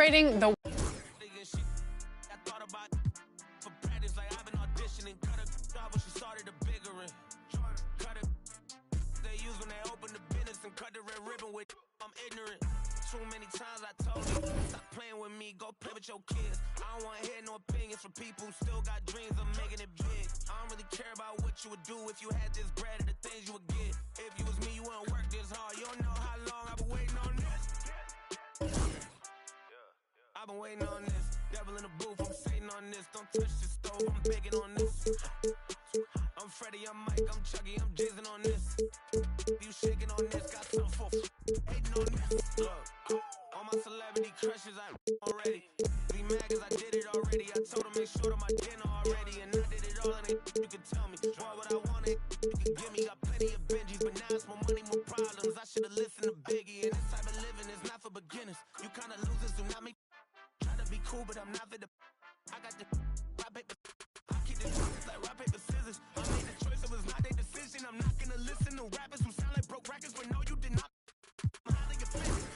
celebrating the Too many times I told you, stop playing with me, go play with your kids. I don't want to hear no opinions from people who still got dreams of making it big. I don't really care about what you would do if you had this bread and the things you would get. If you was me, you wouldn't work this hard. You don't know how long I've been waiting on this. I've been waiting on this. Devil in the booth, I'm sitting on this. Don't touch the stove, I'm begging on this. I'm Freddie, I'm Mike, I'm Chucky, I'm jizzing on this. You shaking on this, got some for hating on this. Look, all my celebrity crushes, I already. Be mad cause I did it already. I told them make sure to my dinner already. And I did it all and you can tell me. Boy, what I want, you can give me. Got plenty of Benjis, but now it's more money, more problems. I should've listened to Biggie. And this type of living is not for beginners. You kinda losers do not make. Try to be cool, but I'm not for the. I got the rock paper. I keep the like rock paper scissors. I made the choice, it was not their decision. I'm not gonna listen to rappers who sound like broke records, but no, you did not.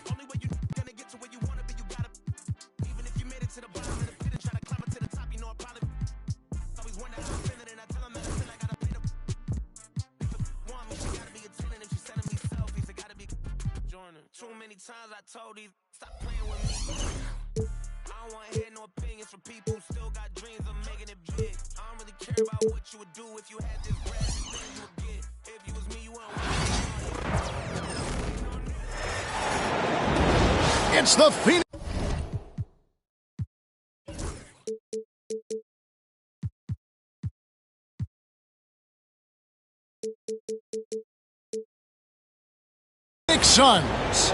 Only way you gonna get to where you wanna be, you gotta. Even if you made it to the bottom of the pit and try to climb up to the top, you know I probably always wonder how I'm feeling, and I tell them that I feel like I gotta pay the. Want me, she gotta be a 10, and if she sending me selfies, it gotta be joining. Too many times I told these stop playing with me. I don't wanna hear no opinions from people who still got dreams of making it big. I don't really care about what you would do if you had this bread and things you would get. If you was me, you wouldn't want it. It's the Phoenix. Suns.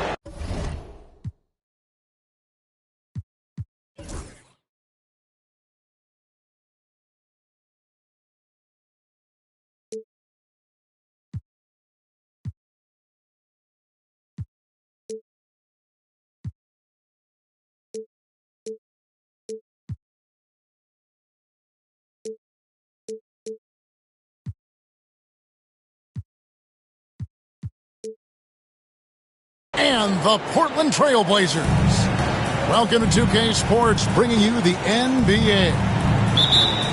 And the Portland Trail Blazers. Welcome to 2K Sports, bringing you the NBA.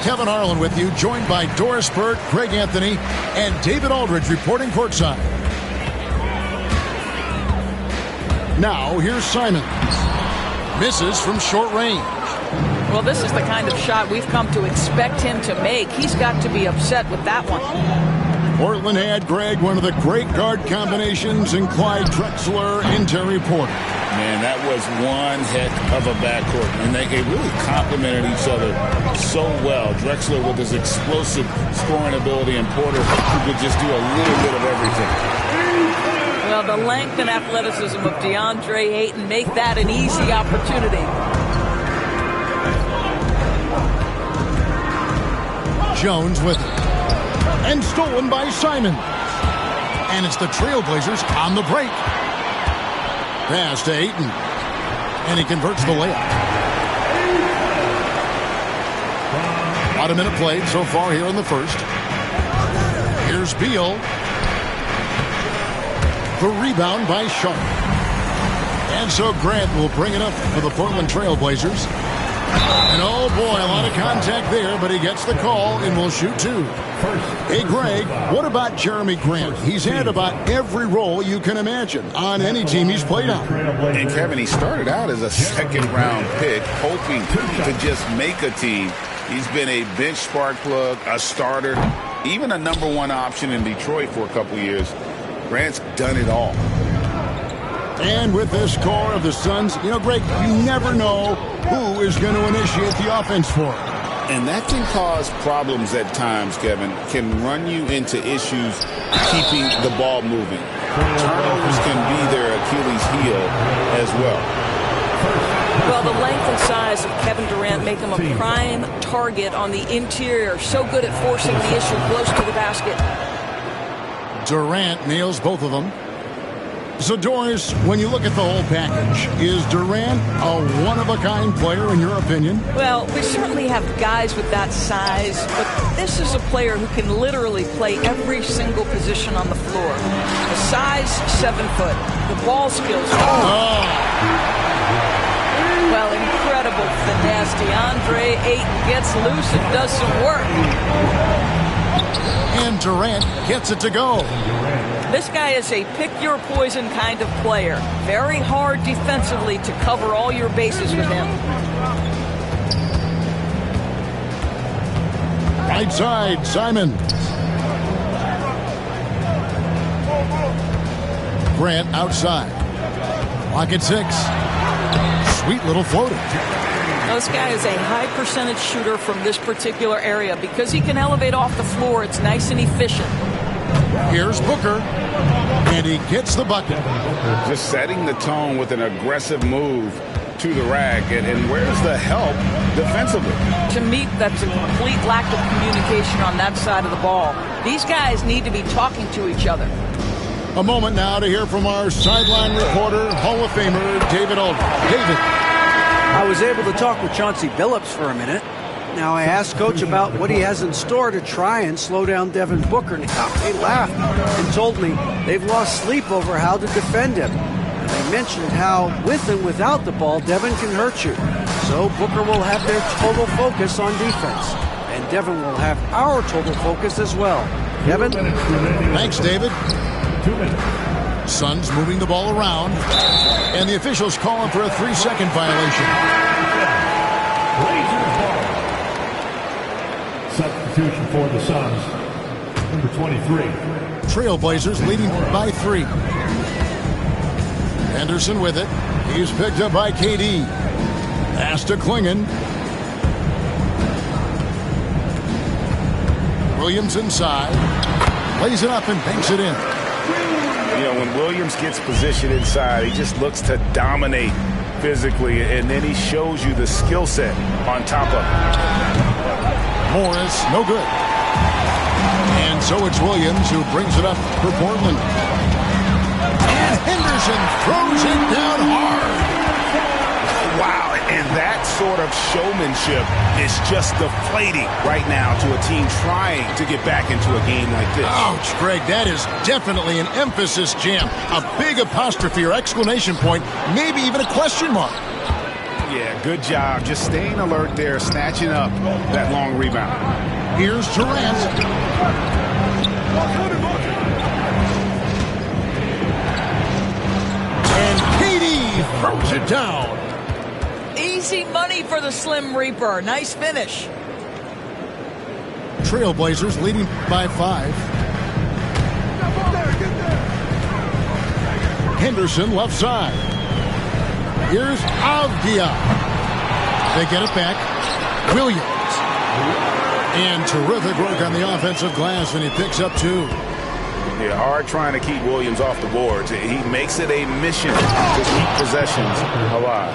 Kevin Harlan with you, joined by Doris Burke, Greg Anthony, and David Aldridge reporting courtside. Now, here's Simons. Misses from short range. Well, this is the kind of shot we've come to expect him to make. He's got to be upset with that one. Portland had, Greg, one of the great guard combinations in Clyde Drexler and Terry Porter. Man, that was one heck of a backcourt. And they really complemented each other so well. Drexler with his explosive scoring ability and Porter who could just do a little bit of everything. Well, the length and athleticism of DeAndre Ayton make that an easy opportunity. Jones with it. And stolen by Simons. And it's the Trailblazers on the break. Pass to Ayton. And he converts the layup. About a minute played so far here in the first. Here's Beal. The rebound by Sharp. And so Grant will bring it up for the Portland Trailblazers. And oh boy, a lot of contact there, but he gets the call and will shoot two. Hey Greg, what about Jeremy Grant? He's had about every role you can imagine on any team he's played on. And Kevin, he started out as a second-round pick, hoping to just make a team. He's been a bench spark plug, a starter, even a number one option in Detroit for a couple years. Grant's done it all. And with this core of the Suns, you know, Greg, you never know who is going to initiate the offense for him. And that can cause problems at times, Kevin. Can run you into issues keeping the ball moving. Turnovers can be their Achilles heel as well. Well, the length and size of Kevin Durant make him a prime target on the interior. So good at forcing the issue close to the basket. Durant nails both of them. So, Doris, when you look at the whole package, is Durant a one-of-a-kind player in your opinion? Well, we certainly have guys with that size, but this is a player who can literally play every single position on the floor. The size, 7 foot. The ball skills. Oh. Well, Trey Ayton gets loose and does some work. And Durant gets it to go. This guy is a pick-your-poison kind of player. Very hard defensively to cover all your bases with him. Right side, Simons. Grant outside. Lock at 6. Sweet little floater. This guy is a high percentage shooter from this particular area. Because he can elevate off the floor, it's nice and efficient. Here's Booker. And he gets the bucket. Just setting the tone with an aggressive move to the rack. And where's the help defensively? To me, that's a complete lack of communication on that side of the ball. These guys need to be talking to each other. A moment now to hear from our sideline reporter, Hall of Famer David Aldridge. David. I was able to talk with Chauncey Billups for a minute. Now, I asked Coach about what he has in store to try and slow down Devin Booker. Now, he laughed and told me they've lost sleep over how to defend him. And they mentioned how, with and without the ball, Devin can hurt you. So Booker will have their total focus on defense. And Devin will have our total focus as well. Devin? Thanks, David. 2 minutes. Suns moving the ball around. And the officials calling for a 3-second violation. Substitution for the Suns, number 23. Trailblazers leading by 3. Henderson with it. He's picked up by KD. Pass to Klingon. Williams inside. Lays it up and banks it in. You know, when Williams gets positioned inside, he just looks to dominate physically, and then he shows you the skill set on top of it. Morris, no good. And so it's Williams who brings it up for Portland. And Henderson throws it down hard. Wow, and that sort of showmanship is just deflating right now to a team trying to get back into a game like this. Ouch, Greg, that is definitely an emphasis jam. A big apostrophe or exclamation point, maybe even a question mark. Yeah, good job. Just staying alert there, snatching up that long rebound. Here's Durant. And KD throws it down. Easy money for the Slim Reaper. Nice finish. Trailblazers leading by 5. Henderson left side. Here's Avdia. They get it back. Williams. And terrific work on the offensive glass, and he picks up 2. Yeah, hard trying to keep Williams off the boards. He makes it a mission to keep possessions alive.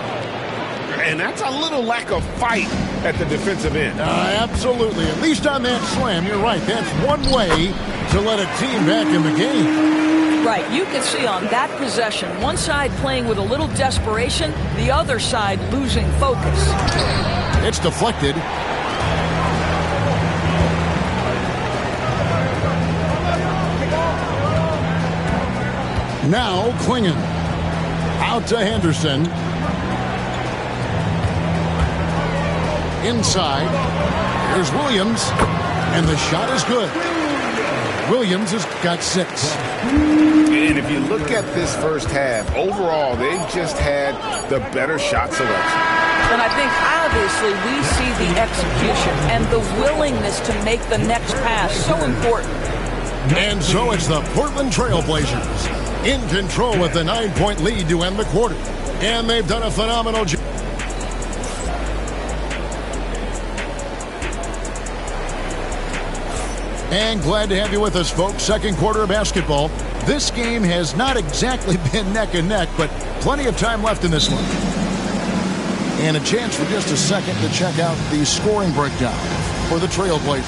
And that's a little lack of fight at the defensive end. Absolutely. At least on that slam, you're right. That's one way to let a team back in the game. Right. You can see on that possession, one side playing with a little desperation, the other side losing focus. It's deflected. Now Klingon. Out to Henderson. Inside. Here's Williams. And the shot is good. Williams has got 6. And if you look at this first half, overall, they've just had the better shot selection. And I think, obviously, we see the execution and the willingness to make the next pass so important. And so it's the Portland Trailblazers in control with the 9-point lead to end the quarter. And they've done a phenomenal job. And glad to have you with us, folks. Second quarter of basketball. This game has not exactly been neck and neck, but plenty of time left in this one. And a chance for just a second to check out the scoring breakdown for the Trailblazers.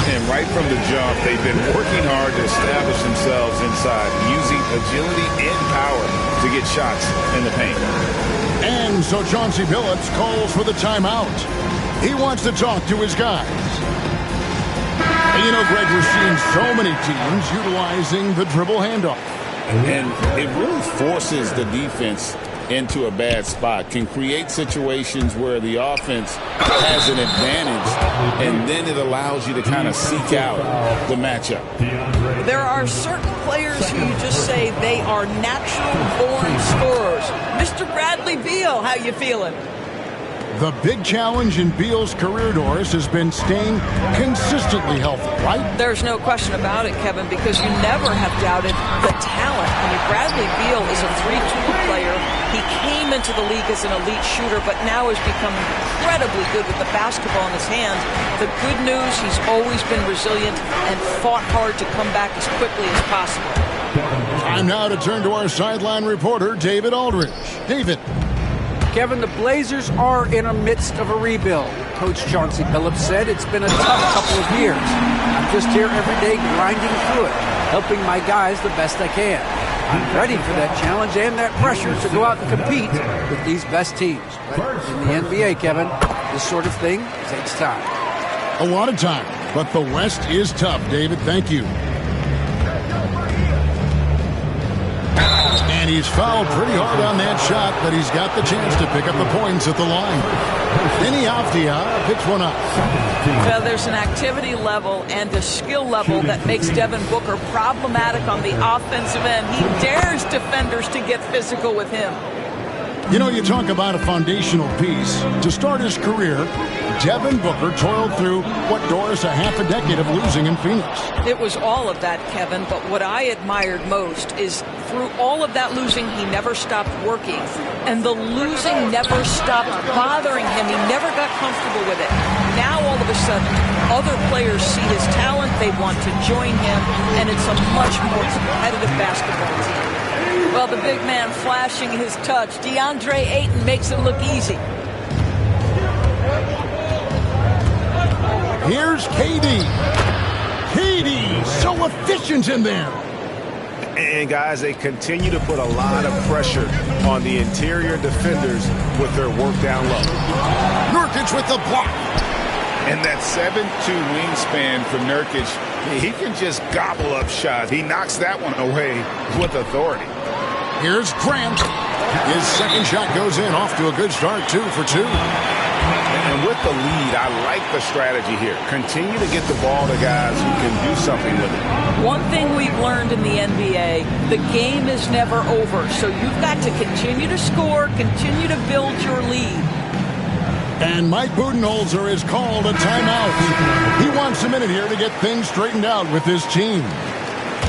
And right from the jump, they've been working hard to establish themselves inside, using agility and power to get shots in the paint. And so Chauncey Billups calls for the timeout. He wants to talk to his guys. And you know, Greg, we're seeing so many teams utilizing the dribble handoff. And it really forces the defense into a bad spot, can create situations where the offense has an advantage, and then it allows you to kind of seek out the matchup. There are certain players who you just say they are natural-born scorers. Mr. Bradley Beal, how you feeling? The big challenge in Beal's career, Doris, has been staying consistently healthy, right? There's no question about it, Kevin, because you never have doubted the talent. I mean, Bradley Beal is a 3-tool player. He came into the league as an elite shooter, but now has become incredibly good with the basketball in his hands. The good news, he's always been resilient and fought hard to come back as quickly as possible. Time now to turn to our sideline reporter, David Aldridge. David. Kevin, the Blazers are in the midst of a rebuild. Coach Chauncey Billups said it's been a tough couple of years. I'm just here every day grinding through it, helping my guys the best I can. I'm ready for that challenge and that pressure to go out and compete with these best teams. But in the NBA, Kevin, this sort of thing takes time. A lot of time, but the West is tough, David. Thank you. And he's fouled pretty hard on that shot, but he's got the chance to pick up the points at the line. Denny Avdia picks one up. Well, there's an activity level and a skill level that makes Devin Booker problematic on the offensive end. He dares defenders to get physical with him. You know, you talk about a foundational piece. To start his career, Devin Booker toiled through, Doris, a half a decade of losing in Phoenix. It was all of that, Kevin, but what I admired most is through all of that losing, he never stopped working. And the losing never stopped bothering him. He never got comfortable with it. Now, all of a sudden, other players see his talent, they want to join him, and it's a much more competitive basketball team. Well, the big man flashing his touch. DeAndre Ayton makes it look easy. Here's KD. KD, so efficient in there. And, guys, they continue to put a lot of pressure on the interior defenders with their work down low. Nurkic with the block. And that 7'2" wingspan for Nurkic, he can just gobble up shots. He knocks that one away with authority. Here's Grant. His second shot goes in, off to a good start, 2 for 2. And with the lead, I like the strategy here. Continue to get the ball to guys who can do something with it. One thing we've learned in the NBA, the game is never over. So you've got to continue to score, continue to build your lead. And Mike Budenholzer has called a timeout. He wants a minute here to get things straightened out with his team.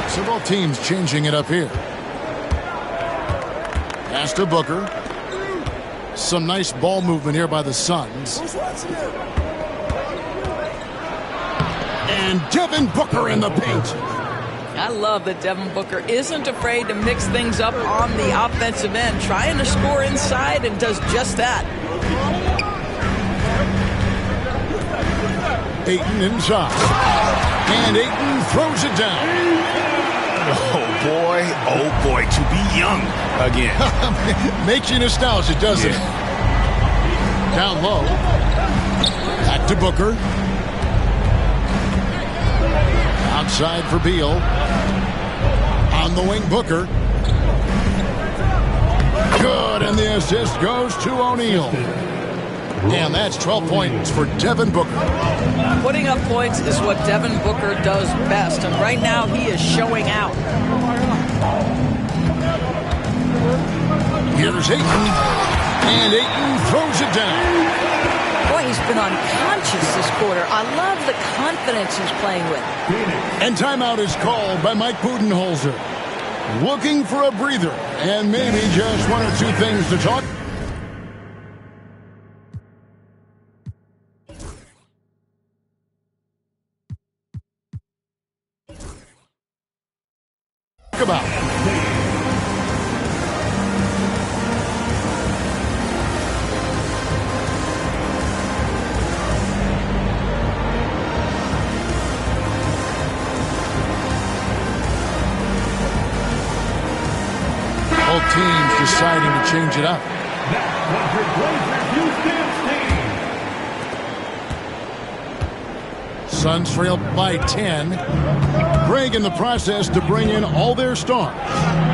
So both teams changing it up here. Pass to Booker. Some nice ball movement here by the Suns. And Devin Booker in the paint. I love that Devin Booker isn't afraid to mix things up on the offensive end, trying to score inside and does just that. Ayton inside. And Ayton throws it down. Oh, boy, to be young again. Makes you nostalgic, doesn't it? Down low. Back to Booker. Outside for Beal. On the wing, Booker. Good, and the assist goes to O'Neal. And that's 12 points for Devin Booker. Putting up points is what Devin Booker does best, and right now he is showing out. Here's Ayton, and Ayton throws it down. Boy, he's been unconscious this quarter. I love the confidence he's playing with. And timeout is called by Mike Budenholzer. Looking for a breather, and maybe just one or two things to talk about. Both teams deciding to change it up. Suns trail by 10. Craig in the process to bring in all their stars.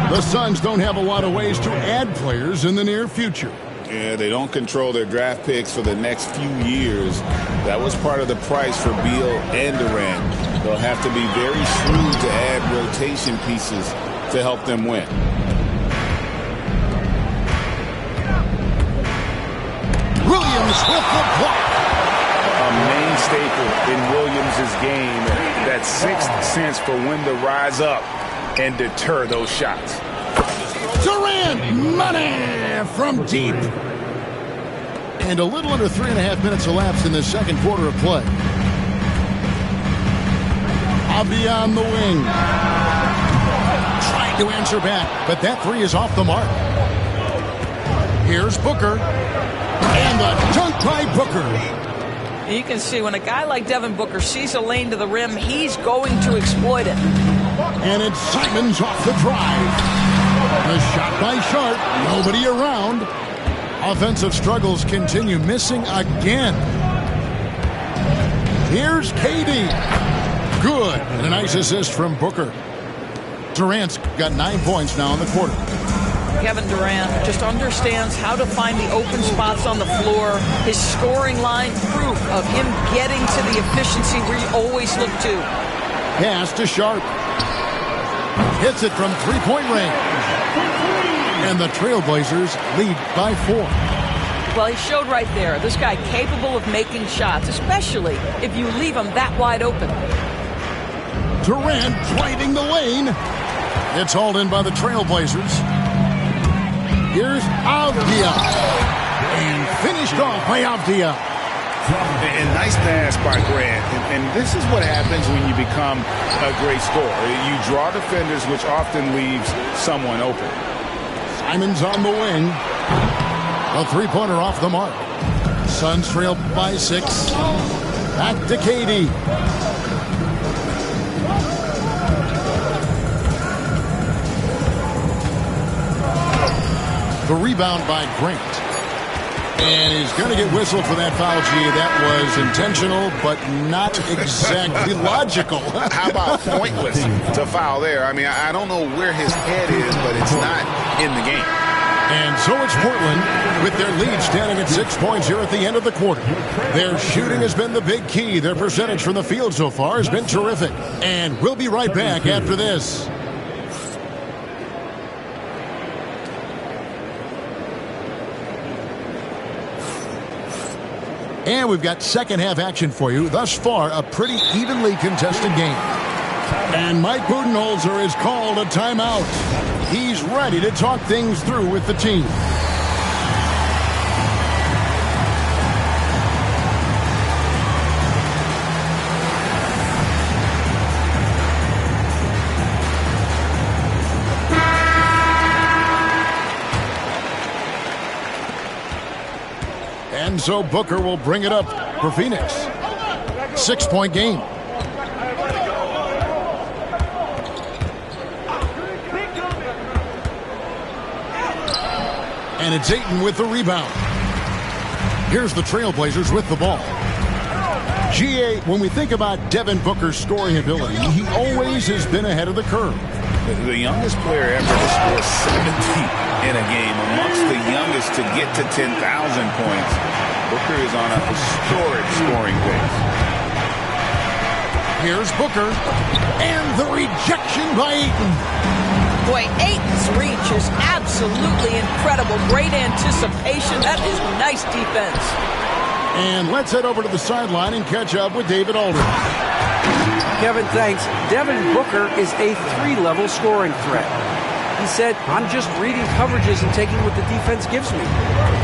The Suns don't have a lot of ways to add players in the near future. Yeah, they don't control their draft picks for the next few years. That was part of the price for Beal and Durant. They'll have to be very shrewd to add rotation pieces to help them win. Williams with the block. A main staple in Williams' game, that sixth sense for when to rise up and deter those shots. Durant, money from deep. And a little under 3.5 minutes elapsed in the second quarter of play. Avdija on the wing. Trying to answer back, but that three is off the mark. Here's Booker. And the dunk by Booker. You can see when a guy like Devin Booker sees a lane to the rim, he's going to exploit it. And it's Simons off the drive. The shot by Sharp. Nobody around. Offensive struggles continue, missing again. Here's KD. Good. And a nice assist from Booker. Durant's got 9 points now in the quarter. Kevin Durant just understands how to find the open spots on the floor. His scoring line, proof of him getting to the efficiency we always look to. Pass to Sharp. Hits it from three-point range. And the Trailblazers lead by 4. Well, he showed right there. This guy capable of making shots, especially if you leave him that wide open. Durant driving the lane. It's hauled in by the Trailblazers. Here's Avdija. And finished off by Avdija. And nice pass by Grant. And this is what happens when you become a great scorer. You draw defenders, which often leaves someone open. Simons on the wing. A three-pointer off the mark. Suns trail by 6. Back to KD. The rebound by Grant. And he's going to get whistled for that foul, G. That was intentional, but not exactly logical. How about pointless to foul there? I mean, I don't know where his head is, but it's not in the game. And so it's Portland with their lead standing at 6 points here at the end of the quarter. Their shooting has been the big key. Their percentage from the field so far has been terrific. And we'll be right back after this. And we've got second half action for you. Thus far, a pretty evenly contested game. And Mike Budenholzer has called a timeout. He's ready to talk things through with the team. And so Booker will bring it up for Phoenix. 6-point game. And it's Ayton with the rebound. Here's the Trailblazers with the ball. GA, when we think about Devin Booker's scoring ability, he always has been ahead of the curve. The youngest player ever to score 70 in a game, amongst the youngest to get to 10,000 points. Booker is on a historic scoring pace. Here's Booker. And the rejection by Ayton. Boy, Ayton's reach is absolutely incredible. Great anticipation. That is nice defense. And let's head over to the sideline and catch up with David Aldridge. Kevin, thanks. Devin Booker is a 3-level scoring threat. He said, I'm just reading coverages and taking what the defense gives me.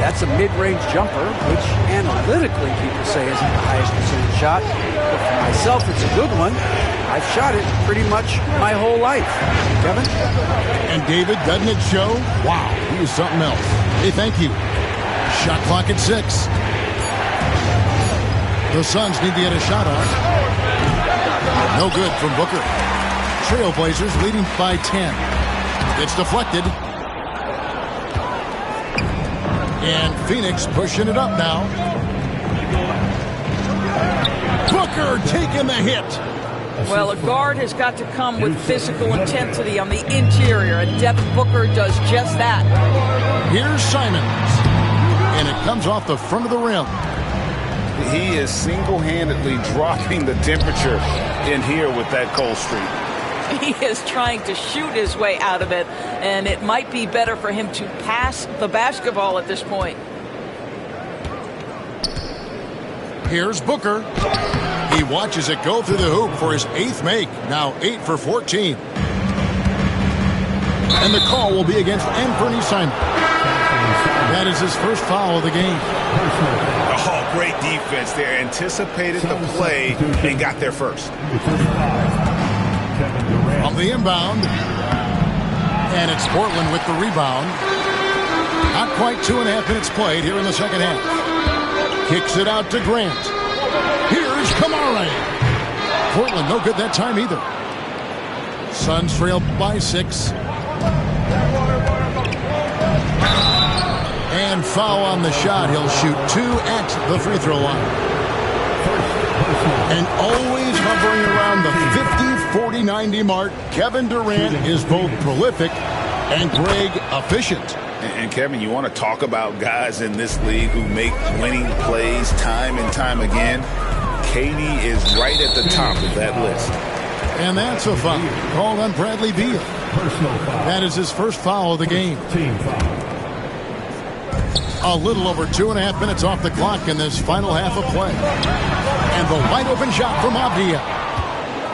That's a mid-range jumper, which analytically people say isn't the highest percentage shot. But for myself, it's a good one. I've shot it pretty much my whole life. Kevin? And David, doesn't it show? Wow, he is something else. Hey, thank you. Shot clock at 6. The Suns need to get a shot off. No good from Booker. Trailblazers leading by 10. It's deflected. And Phoenix pushing it up now. Booker taking the hit. Well, a guard has got to come with physical intensity on the interior, and Devin Booker does just that. Here's Simons, and it comes off the front of the rim. He is single-handedly dropping the temperature in here with that cold streak. He is trying to shoot his way out of it, and it might be better for him to pass the basketball at this point. Here's Booker. He watches it go through the hoop for his 8th make. Now 8 for 14. And the call will be against Anthony Simons. That is his first foul of the game. Oh, great defense there. Anticipated the play and got there first. On the inbound. And it's Portland with the rebound. Not quite 2.5 minutes played here in the second half. Kicks it out to Grant. Here's Kamara. Portland no good that time either. Suns trail by 6. And foul on the shot. He'll shoot 2 at the free throw line. And always hovering around the 50-40-90 mark, Kevin Durant is both prolific and Greg efficient. And Kevin, you want to talk about guys in this league who make winning plays time and time again? KD is right at the top of that list. And that's a foul called on Bradley Beal. That is his first foul of the game. A little over 2.5 minutes off the clock in this final half of play. And the wide open shot from Avdia.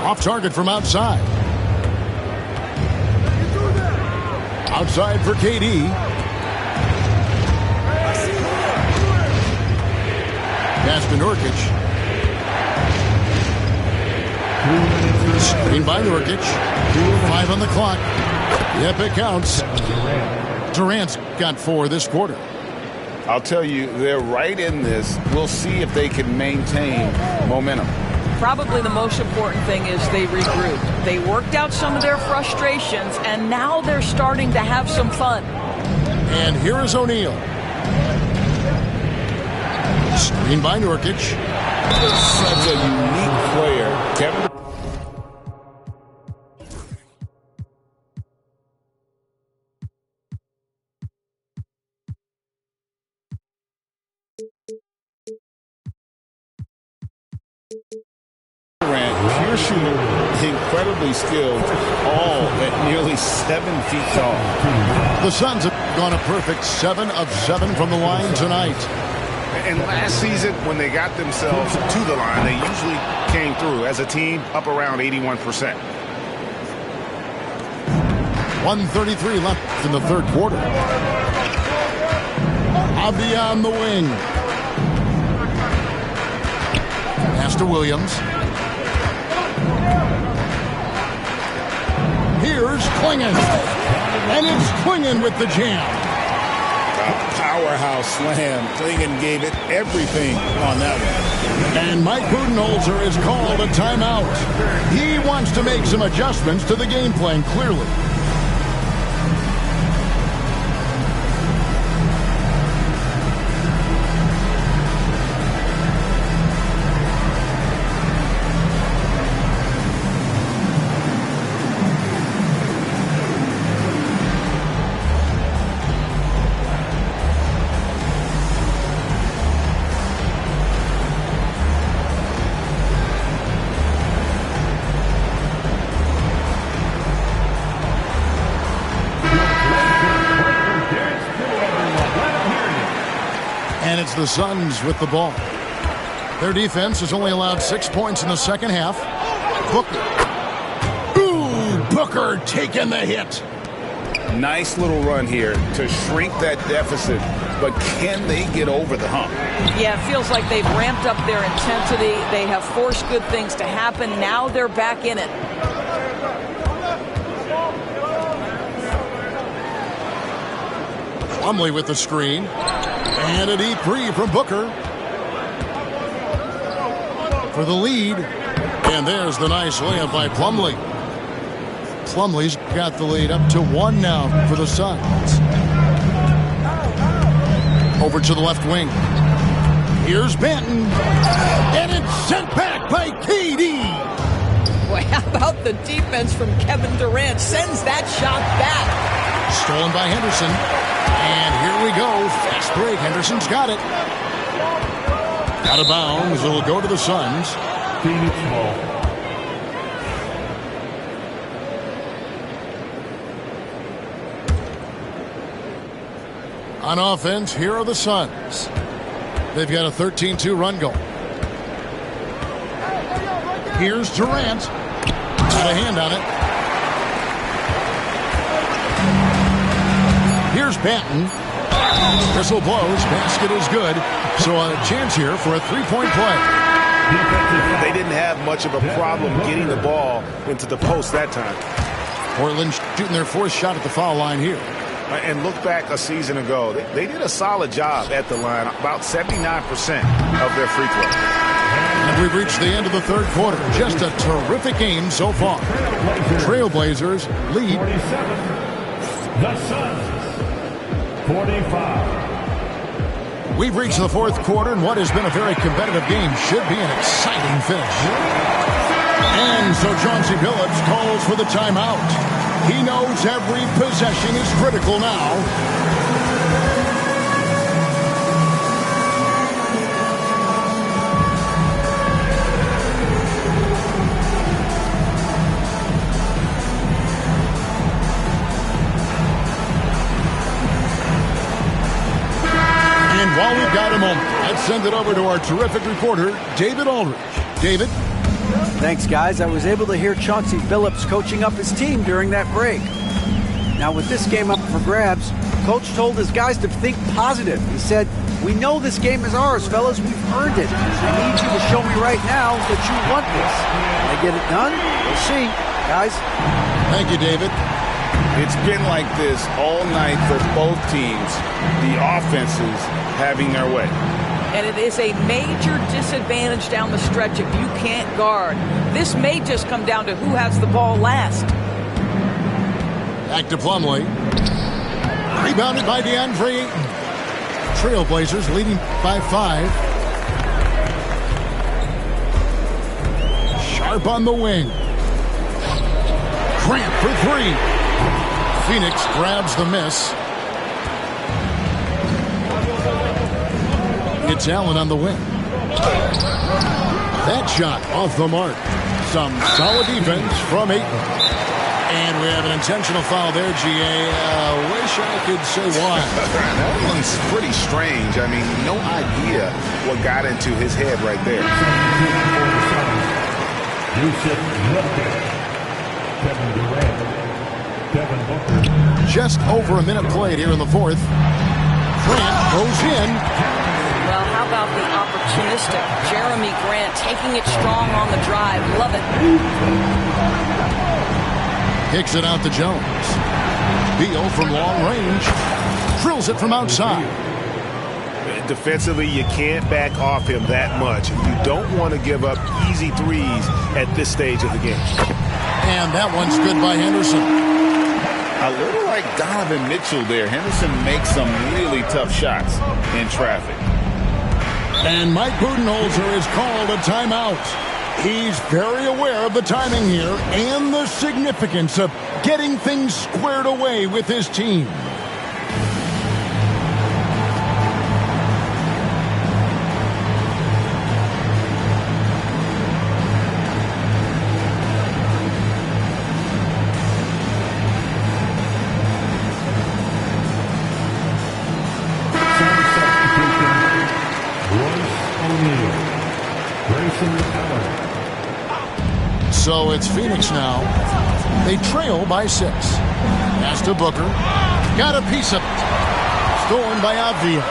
Off target from outside. Outside for KD. Pass to Nurkic. Screen by Nurkic. 5 on the clock. Yep, it counts. Durant's got 4 this quarter. I'll tell you, they're right in this. We'll see if they can maintain momentum. Probably the most important thing is they regrouped. They worked out some of their frustrations, and now they're starting to have some fun. And here is O'Neal. Screen by Nurkic. Such a unique player. Kevin. Pure shooter, incredibly skilled, all at nearly 7 feet tall. The Suns have gone a perfect 7 of 7 from the line tonight. And last season, when they got themselves to the line, they usually came through as a team up around 81%. 1:33 left in the third quarter. Avdia on the wing. Pass to Williams. Here's Klingon. And it's Klingon with the jam. A powerhouse slam. Klingon gave it everything on that one. And Mike Budenholzer is called a timeout. He wants to make some adjustments to the game plan, clearly. And it's the Suns with the ball. Their defense has only allowed 6 points in the second half. Booker. Ooh, Booker taking the hit. Nice little run here to shrink that deficit, but can they get over the hump? Yeah, it feels like they've ramped up their intensity. They have forced good things to happen. Now they're back in it. Plumlee with the screen. And a deep three from Booker for the lead. And there's the nice layup by Plumlee. Plumlee's got the lead up to 1 now for the Suns. Over to the left wing. Here's Benton. And it's sent back by KD. Boy, how about the defense from Kevin Durant? Sends that shot back. Stolen by Henderson. And here we go. Fast break. Henderson's got it. Out of bounds. It'll go to the Suns. Phoenix ball. On offense, here are the Suns. They've got a 13-2 run goal. Here's Durant. Got a hand on it. Here's Benton. Whistle blows. Basket is good. So a chance here for a three-point play. They didn't have much of a problem getting the ball into the post that time. Portland shooting their fourth shot at the foul line here. And look back a season ago. They did a solid job at the line, about 79% of their free throw. And we've reached the end of the third quarter. Just a terrific game so far. Trailblazers lead. 47. The Suns. 45. We've reached the fourth quarter, and what has been a very competitive game should be an exciting finish. And so Chauncey Billups calls for the timeout. He knows every possession is critical now. And while we've got a moment, let's send it over to our terrific reporter, David Aldridge. David? Thanks, guys. I was able to hear Chauncey Billups coaching up his team during that break. Now, with this game up for grabs, Coach told his guys to think positive. He said, "We know this game is ours, fellas. We've earned it. I need you to show me right now that you want this. Can I get it done? We'll see, guys." Thank you, David. It's been like this all night for both teams. The offenses having their way. And it is a major disadvantage down the stretch if you can't guard. This may just come down to who has the ball last. Back to Plumlee. Rebounded by DeAndre Ayton. Trailblazers leading by 5. Sharp on the wing. Grant for 3. Phoenix grabs the miss. It's Allen on the wing. That shot off the mark. Some solid defense from Ayton. And we have an intentional foul there, GA. Wish I could say why. That one's pretty strange. I mean, no idea what got into his head right there. Yusuf Nurkic. Kevin Durant. Devin Booker. Just over a minute played here in the fourth. Grant goes in. Well, how about the opportunistic Jeremy Grant taking it strong on the drive? Love it. Kicks it out to Jones. Beal from long range. Drills it from outside. Defensively, you can't back off him that much. You don't want to give up easy threes at this stage of the game. And that one's good by Henderson. A little like Donovan Mitchell there. Henderson makes some really tough shots in traffic. And Mike Budenholzer is called a timeout. He's very aware of the timing here and the significance of getting things squared away with his team. So it's Phoenix now. They trail by 6. Pass to Booker. Got a piece of it. Stolen by Avdia.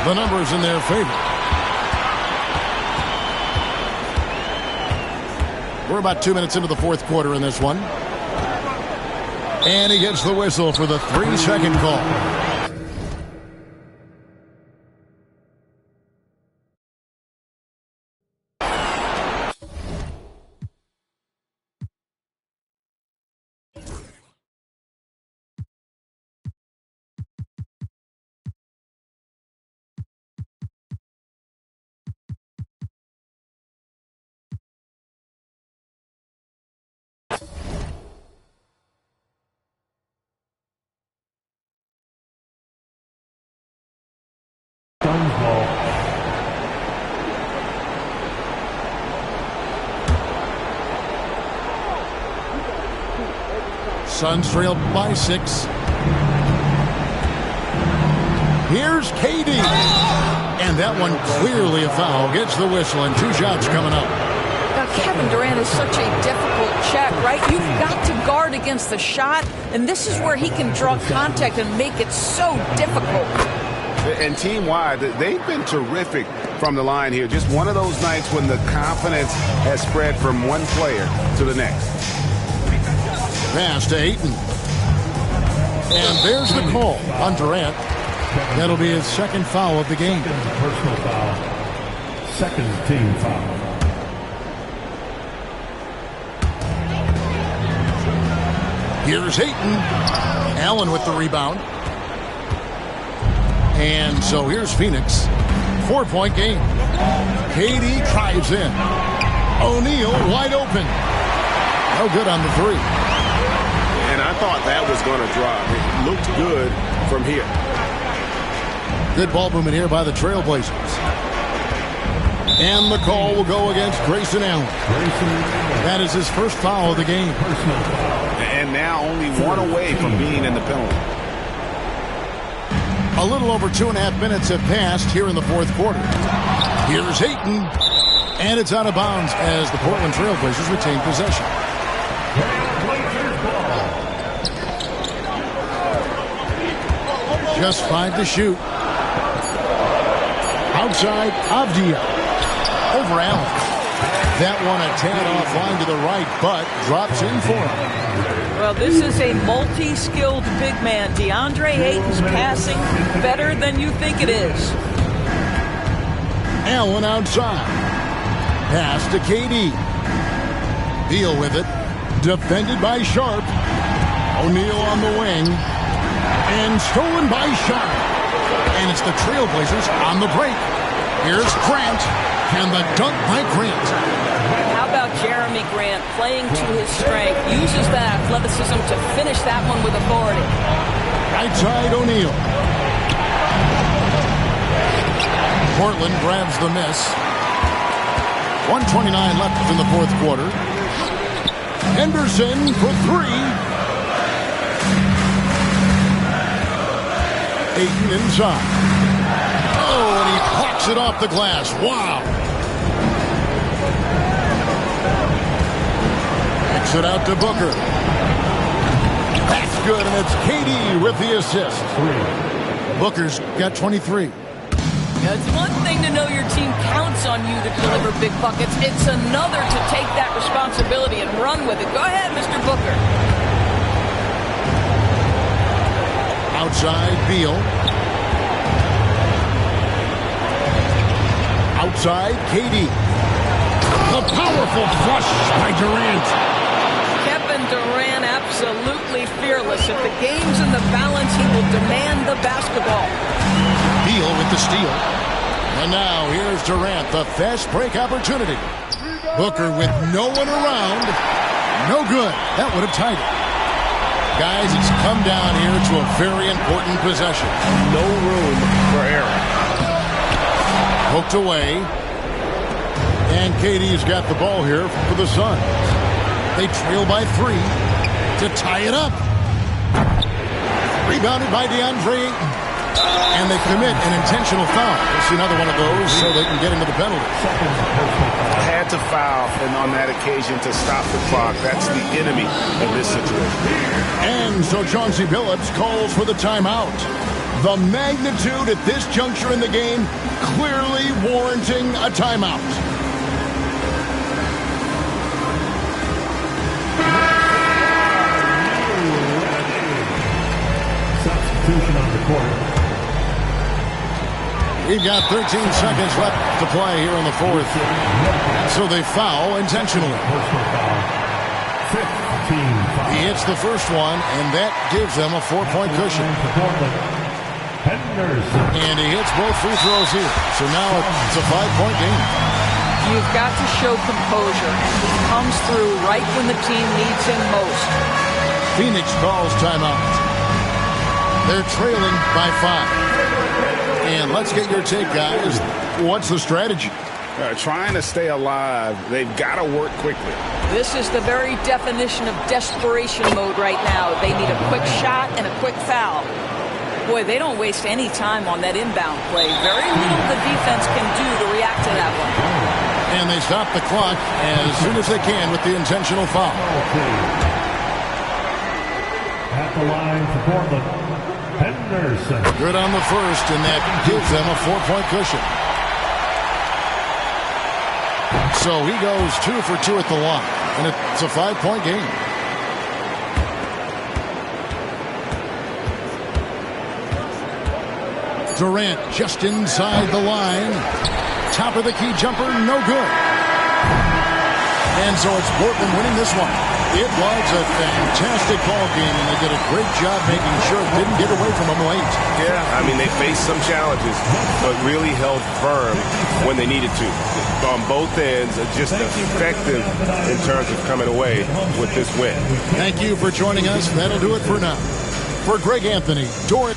The numbers in their favor. We're about 2 minutes into the fourth quarter in this one. And he gets the whistle for the 3-second call. Suns ball. Suns trail by 6. Here's KD. And that one clearly a foul. Gets the whistle and 2 shots coming up. Now, Kevin Durant is such a difficult check, right? You've got to guard against the shot, and this is where he can draw contact and make it so difficult. And team-wide, they've been terrific from the line here. Just one of those nights when the confidence has spread from one player to the next. Pass to Ayton. And there's the call on Durant. That'll be his second foul of the game. Personal foul. Second team foul. Here's Ayton. Allen with the rebound. And so here's Phoenix. 4-point game. KD drives in. O'Neal wide open. No good on the 3. And I thought that was going to drop. It looked good from here. Good ball movement here by the Trailblazers. And the call will go against Grayson Allen. That is his first foul of the game. And now only one away from being in the penalty. A little over 2.5 minutes have passed here in the fourth quarter. Here's Ayton. And it's out of bounds as the Portland Trailblazers retain possession. Just 5 to shoot. Outside, Avdia. Over Allen. That one a tad offline to the right, but drops in for him. Well, this is a multi-skilled big man. DeAndre Ayton's passing better than you think it is. Allen outside. Pass to KD. Beal with it. Defended by Sharp. O'Neal on the wing. And stolen by Sharp. And it's the Trailblazers on the break. Here's Grant. And the dunk by Grant. How about Jeremy Grant playing to his strength? Uses that athleticism to finish that one with authority. Right side O'Neal. Portland grabs the miss. 1:29 left in the fourth quarter. Henderson for 3. Ayton inside. Oh, and he plucks it off the glass. Wow. Kicks it out to Booker. That's good, and it's KD with the assist. Booker's got 23. Now, it's one thing to know your team counts on you to deliver big buckets. It's another to take that responsibility and run with it. Go ahead, Mr. Booker. Outside, Beal. Outside, KD. The powerful flush by Durant. Kevin Durant absolutely fearless. If the game's in the balance, he will demand the basketball. Beal with the steal. And now here's Durant, the fast break opportunity. Booker with no one around. No good. That would have tied it. Guys, it's come down here to a very important possession. No room for error. Poked away. And KD's got the ball here for the Suns. They trail by 3 to tie it up. Rebounded by DeAndre Ayton. And they commit an intentional foul. We'll see another one of those so they can get into the penalty. Had to foul and on that occasion to stop the clock. That's the enemy of this situation. And so Chauncey Billups calls for the timeout. The magnitude at this juncture in the game clearly warranting a timeout. Substitution on the court. We've got 13 seconds left to play here in the fourth. So they foul intentionally. Personal foul. 15 foul. He hits the first one, and that gives them a 4-point cushion. Henderson. And he hits both free throws here. So now it's a 5-point game. You've got to show composure. He comes through right when the team needs him most. Phoenix calls timeout. They're trailing by 5. And let's get your take, guys. What's the strategy? Trying to stay alive, they've got to work quickly. This is the very definition of desperation mode right now. They need a quick shot and a quick foul. Boy, they don't waste any time on that inbound play. Very little the defense can do to react to that one. And they stop the clock as soon as they can with the intentional foul. At the line for Portland, Henderson. Good on the first, and that gives them a 4-point cushion. So he goes 2 for 2 at the line, and it's a 5-point game. Durant just inside the line. Top of the key jumper, no good. And so it's Portland winning this one. It was a fantastic ball game, and they did a great job making sure it didn't get away from them late. Yeah, I mean, they faced some challenges, but really held firm when they needed to. On both ends, just effective in terms of coming away with this win. Thank you for joining us. That'll do it for now. For Greg Anthony, Doran.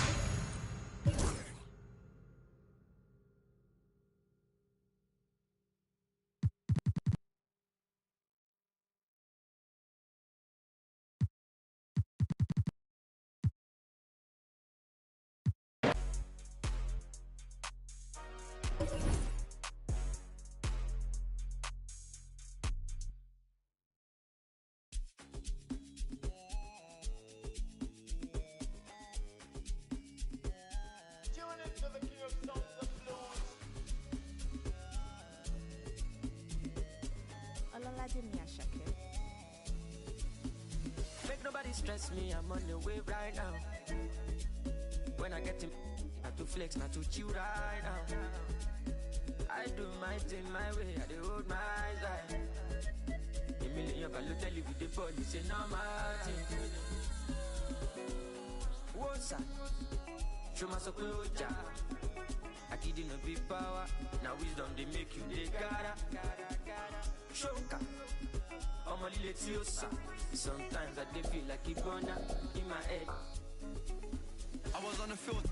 Make nobody stress me, I'm on the wave right now. When I get to not to flex, not to chill right now. I do my thing my way, I do hold my side. A million value tell you with the ball, it's a normal thing. What's up? Show my support, I didn't know big power, now wisdom they make you they gotta. Shoka. I'm a little sometimes I feel like a burner in my head. I was on the field.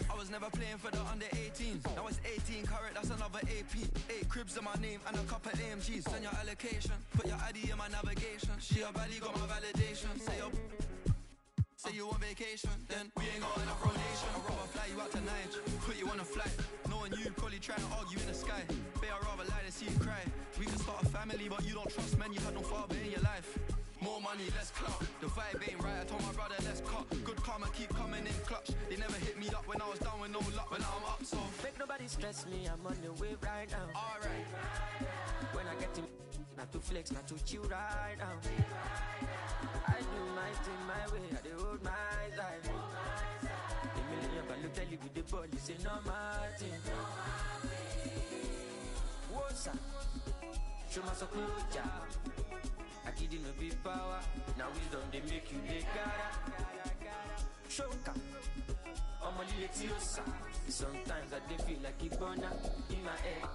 I was never playing for the under 18s. Now it's 18 carat, that's another AP. 8 cribs in my name and a couple AMGs. Send your allocation, put your ID in my navigation. She a baddie, got my validation. Say you on vacation, then we ain't got enough rotation. I'd rather fly you out to Niger, put you on a flight. Knowing you probably trying to argue in the sky. Babe, I'd rather lie than see you cry. We can start a family, but you don't trust men. You had no father in your life. More money, less clout. The vibe ain't right, I told my brother, let's cut. Good karma keep coming in clutch. They never hit me up when I was down with no luck. But now I'm up, so make nobody stress me, I'm on the wave right now. Alright. When I get to not to flex, not to chill right now. I do my thing my way, I do hold my side. A million value tell you with the ball, it's a normal thing. What's up? Show my support, I didn't know big power, now wisdom they make you they gotta. Shoka, I'm a little sometimes I feel like a burner in my head.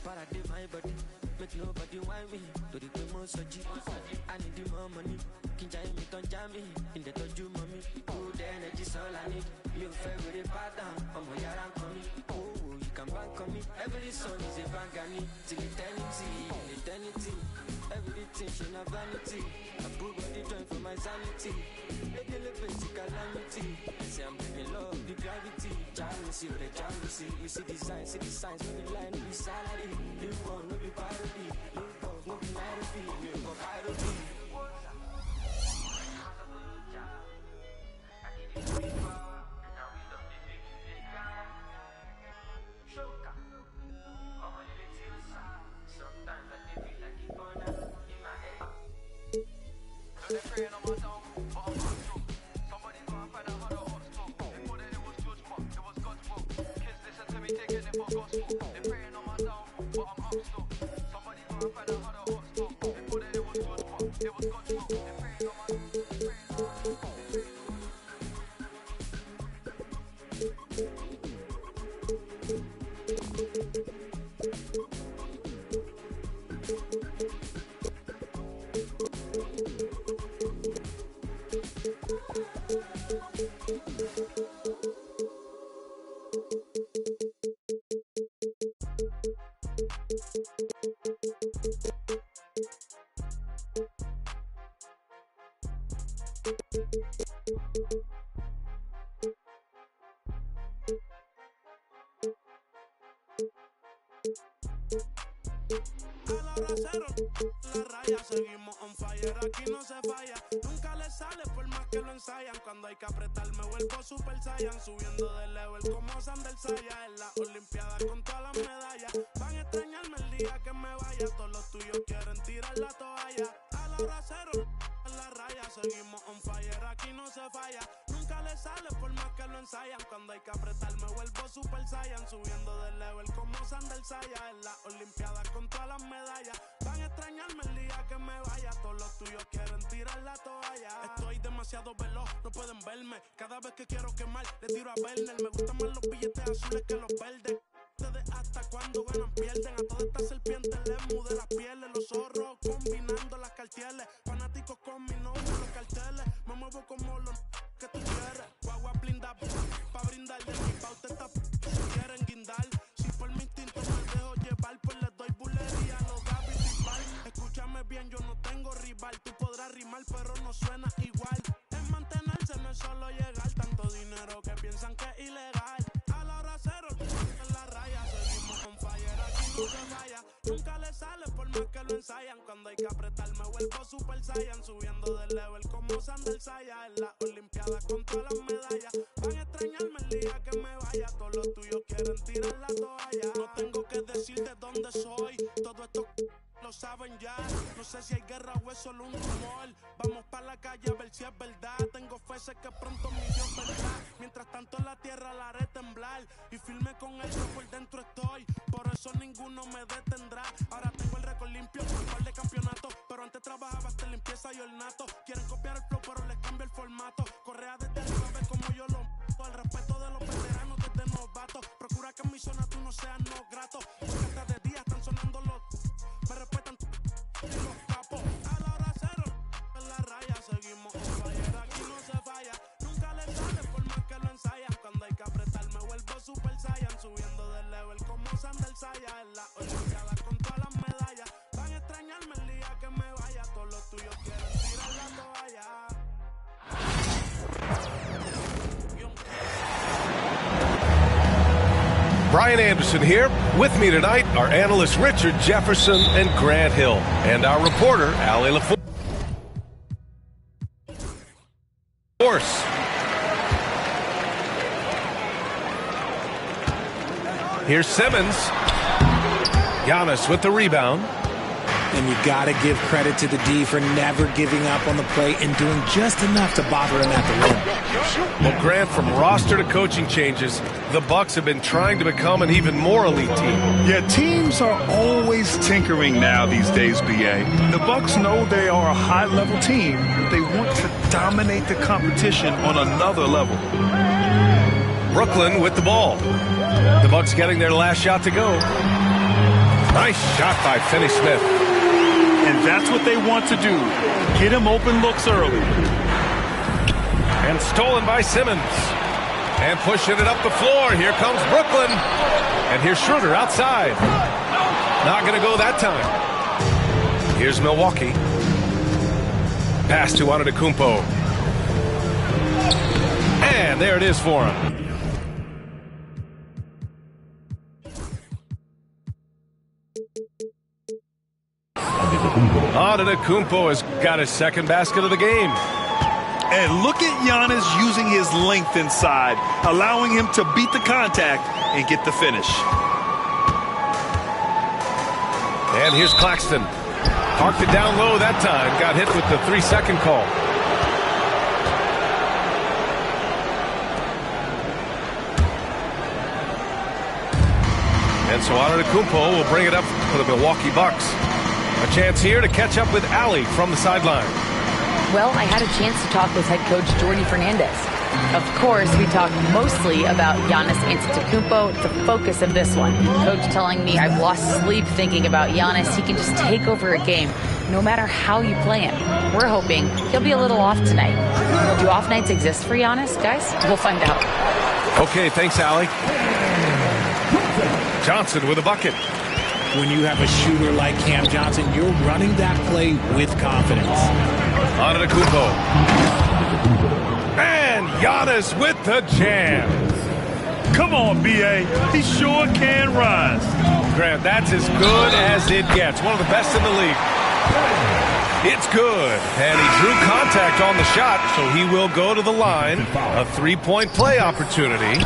But I did my body, make nobody want me. To the most I need the more money. Kinja me don't jam me, in the toju mommy. Good energy's all I need. You favorite pattern, I'm a yaran coming. Oh, you can bank on me. Every song is a bangani. Till eternity. Everything she not vanity. I put body joint for my sanity. Make a basic calamity. Say I'm living love, the gravity. Jealousy, the jealousy. We see the signs, no be line, no be salary. Live on, no be parody. Live off, no be narrative. Live off, parody. they're praying on my downfall, but I'm not sure. Somebody go and find out how the ops talk. They thought that it was George, but it was God's will. Kids listen to me, taking it for gospel. They're praying on my downfall, but I'm up still. Somebody go and find out how the ops talk. They thought that it was George, but it was God's will. They're praying on my downfall. Saiyan. Cuando hay que apretar me vuelvo Super Saiyan. Subiendo de level como Sander Saya. En la Olimpiada con todas las medallas. Van a extrañarme el día que me vaya. Todos los tuyos quieren tirar la toalla. A la hora cero, en la raya. Seguimos on fire, aquí no se falla. Nunca le sale por más que lo ensayan. Cuando hay que apretar me vuelvo Super Saiyan. Subiendo de level como Sander Saya. En la Olimpiada con todas las medallas. Van a extrañarme el día que me vaya. Todos los tuyos quieren tirar la toalla. Estoy demasiado veloz, no pueden verme. Cada vez que quiero quemar, le tiro a Werner. Me gustan más los billetes azules que los verdes. Hasta cuando ganan pierden. A todas estas serpientes les mudé las pieles. Los zorros combinando las cartieles. Fanáticos con mi nombre, los carteles. Me muevo como los que tú quieres. Guagua blinda pa' brindar. De mi pauta esta si quieren guindar. Si por mi instinto me dejo llevar, pues les doy bulería a los Gaby Bisbal. Escúchame bien, yo no tengo rival. Tú podrás rimar, pero no suena igual. Es mantenerse, no es solo llegar. Tanto dinero que piensan que es ilegal. A la hora cero, en la raya. Seguimos con fire, aquí no se vaya. Nunca le sale por más que lo ensayan. Cuando hay que apretar me vuelvo Super Saiyan. Subiendo de level como Sander Saya. En la Olimpiada con todas las medallas. Van a extrañarme el día que me vaya. Todos los tuyos quieren tirar la toalla. No tengo que decir de dónde soy. Todo esto lo saben ya. No sé si hay guerra o es solo un rumor. Vamos pa' la calle a ver si es verdad. Tengo fe, sé que pronto mi Dios vendrá. Mientras tanto la tierra la haré temblar. Y firme con él, yo por dentro estoy. Por eso ninguno me detendrá. Ahora tengo el récord limpio, un par de campeonatos. Pero antes trabajaba hasta limpieza y ornato. Quieren copiar el flow, pero les cambio el formato. Correa desde arriba, ve como yo lo mato. Al respeto de los veteranos desde novatos. Procura que en mi zona tú no seas no grato. Porque hasta de día están sonando los... Me respetan los capos. A la hora cero, en la raya. Seguimos on fire, aquí no se falla. Nunca le sale por más que lo ensayan. Cuando hay que apretar me vuelvo Super Saiyan. Subiendo de level como Sander Saya. En la Olimpiada con todas las medallas. Van a extrañarme el día que me vaya. Todos los tuyos quieren tirar la toalla. Brian Anderson here. With me tonight are analysts Richard Jefferson and Grant Hill, and our reporter, Allie LaForce. Here's Simmons. Giannis with the rebound. And you got to give credit to the D for never giving up on the play and doing just enough to bother him at the rim. Well, Grant, from roster to coaching changes, the Bucks have been trying to become an even more elite team. Yeah, teams are always tinkering now these days, BA. The Bucks know they are a high-level team. They want to dominate the competition on another level. Brooklyn with the ball. The Bucks getting their last shot to go. Nice shot by Finney-Smith. And that's what they want to do. Get him open looks early. And stolen by Simmons. And pushing it up the floor. Here comes Brooklyn. And here's Schroeder outside. Not going to go that time. Here's Milwaukee. Pass to Antetokounmpo. And there it is for him. Antetokounmpo has got his second basket of the game. And look at Giannis using his length inside, allowing him to beat the contact and get the finish. And here's Claxton. Parked it down low that time. Got hit with the 3-second call. And so Antetokounmpo will bring it up for the Milwaukee Bucks. A chance here to catch up with Allie from the sideline. Well, I had a chance to talk with head coach Jordi Fernandez. Of course, we talked mostly about Giannis Antetokounmpo, the focus of this one. Coach telling me I've lost sleep thinking about Giannis. He can just take over a game, no matter how you play him. We're hoping he'll be a little off tonight. Do off nights exist for Giannis, guys? We'll find out. Okay, thanks, Allie. Johnson with a bucket. When you have a shooter like Cam Johnson, you're running that play with confidence. Antetokounmpo. And Giannis with the jam. Come on, B.A. He sure can rise. Grant, that's as good as it gets. One of the best in the league. It's good. And he drew contact on the shot, so he will go to the line. A three-point play opportunity.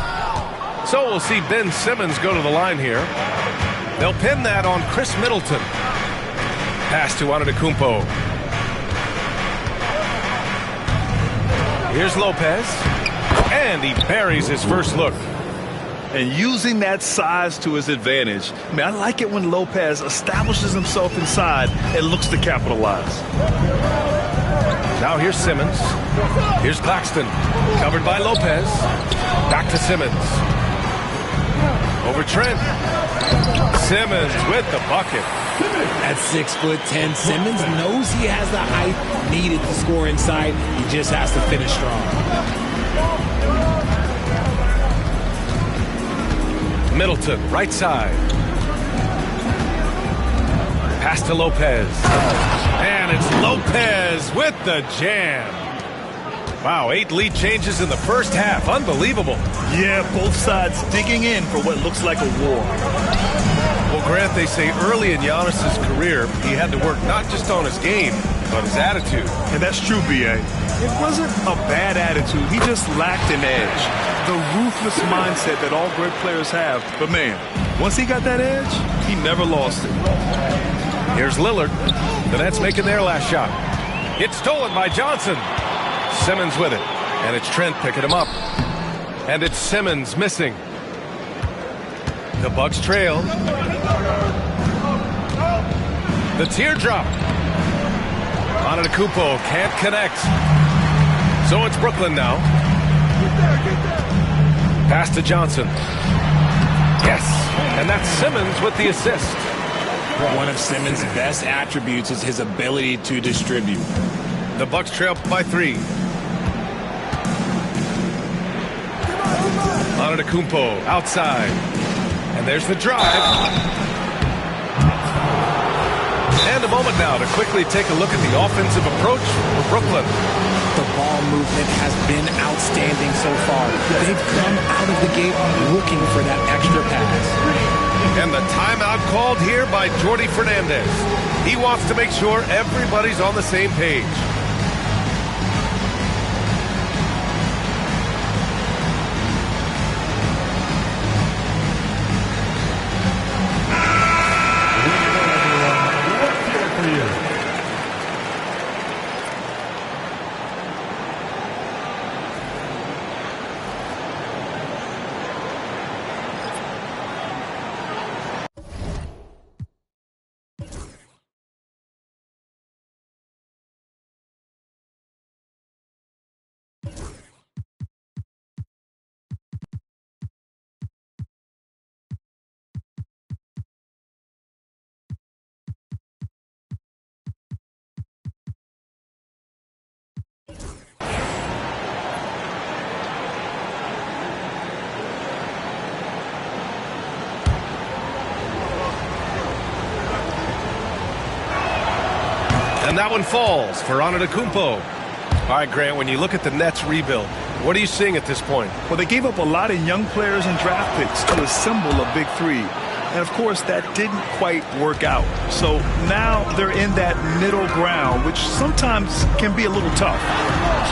So we'll see Ben Simmons go to the line here. They'll pin that on Chris Middleton. Pass to Antetokounmpo. Here's Lopez. And he buries his first look. And using that size to his advantage. I mean, I like it when Lopez establishes himself inside and looks to capitalize. Now here's Simmons. Here's Claxton. Covered by Lopez. Back to Simmons. Over Trent. Simmons with the bucket. At 6'10", Simmons knows he has the height needed to score inside. He just has to finish strong. Middleton, right side. Pass to Lopez. And it's Lopez with the jam. Wow, 8 lead changes in the first half. Unbelievable. Yeah, both sides digging in for what looks like a war. Well, Grant, they say early in Giannis's career, he had to work not just on his game, but his attitude. And that's true, B.A. It wasn't a bad attitude. He just lacked an edge. The ruthless mindset that all great players have. But, man, once he got that edge, he never lost it. Here's Lillard. The Nets making their last shot. It's stolen by Johnson. Simmons with it. And it's Trent picking him up. And it's Simmons missing. The Bucks trail. The teardrop. Antetokounmpo can't connect. So it's Brooklyn now. Pass to Johnson. Yes. And that's Simmons with the assist. One of Simmons' best attributes is his ability to distribute. The Bucks trail by 3. Antetokounmpo outside. And there's the drive. And a moment now to quickly take a look at the offensive approach for Brooklyn. The ball movement has been outstanding so far. They've come out of the gate looking for that extra pass. And the timeout called here by Jordi Fernandez. He wants to make sure everybody's on the same page. And that one falls for Antetokounmpo. All right, Grant, when you look at the Nets rebuild, what are you seeing at this point? Well, they gave up a lot of young players and draft picks to assemble a big three. And, of course, that didn't quite work out. So now they're in that middle ground, which sometimes can be a little tough.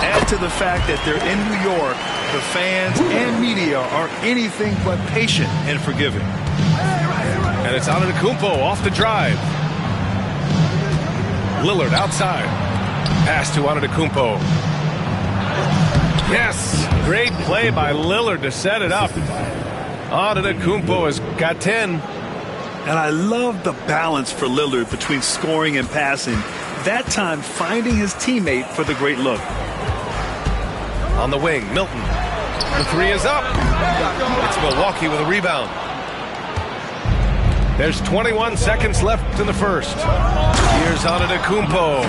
Add to the fact that they're in New York, the fans and media are anything but patient and forgiving. And it's Antetokounmpo off the drive. Lillard outside. Pass to Antetokounmpo. Yes, great play by Lillard to set it up. Antetokounmpo has got 10. And I love the balance for Lillard between scoring and passing. That time finding his teammate for the great look. On the wing, Milton. The three is up. It's Milwaukee with a rebound. There's 21 seconds left in the first. Here's Antetokounmpo.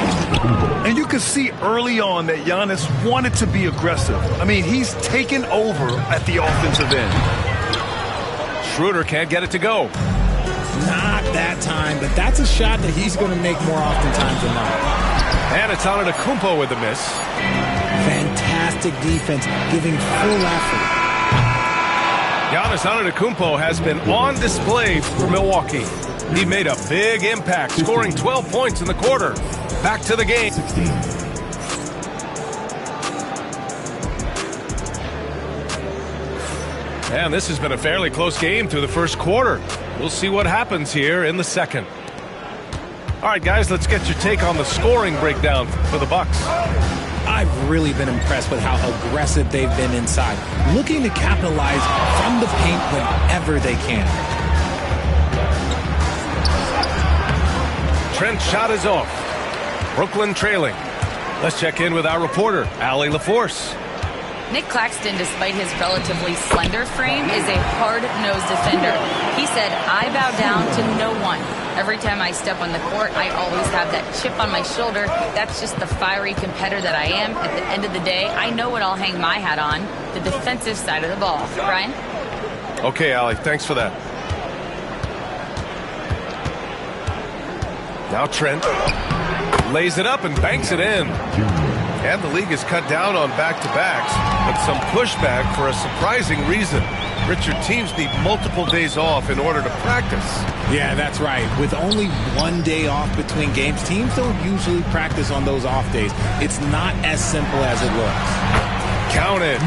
And you could see early on that Giannis wanted to be aggressive. I mean, he's taken over at the offensive end. Schroeder can't get it to go. Not that time, but that's a shot that he's going to make more oftentimes than not. And it's Antetokounmpo with the miss. Fantastic defense, giving full effort. Giannis Antetokounmpo has been on display for Milwaukee. He made a big impact, scoring 12 points in the quarter. Back to the game. 16. And this has been a fairly close game through the first quarter. We'll see what happens here in the second. All right, guys, let's get your take on the scoring breakdown for the Bucks. I've really been impressed with how aggressive they've been inside, looking to capitalize from the paint whenever they can. Trent's shot is off. Brooklyn trailing. Let's check in with our reporter, Allie LaForce. Nick Claxton, despite his relatively slender frame, is a hard-nosed defender. He said, "I bow down to no one. Every time I step on the court, I always have that chip on my shoulder. That's just the fiery competitor that I am. At the end of the day, I know what I'll hang my hat on, the defensive side of the ball." Brian? Okay, Allie, thanks for that. Now Trent lays it up and banks it in. And the league has cut down on back-to-backs, but some pushback for a surprising reason. Richard, teams need multiple days off in order to practice. Yeah, that's right. With only one day off between games, teams don't usually practice on those off days. It's not as simple as it looks. Count it.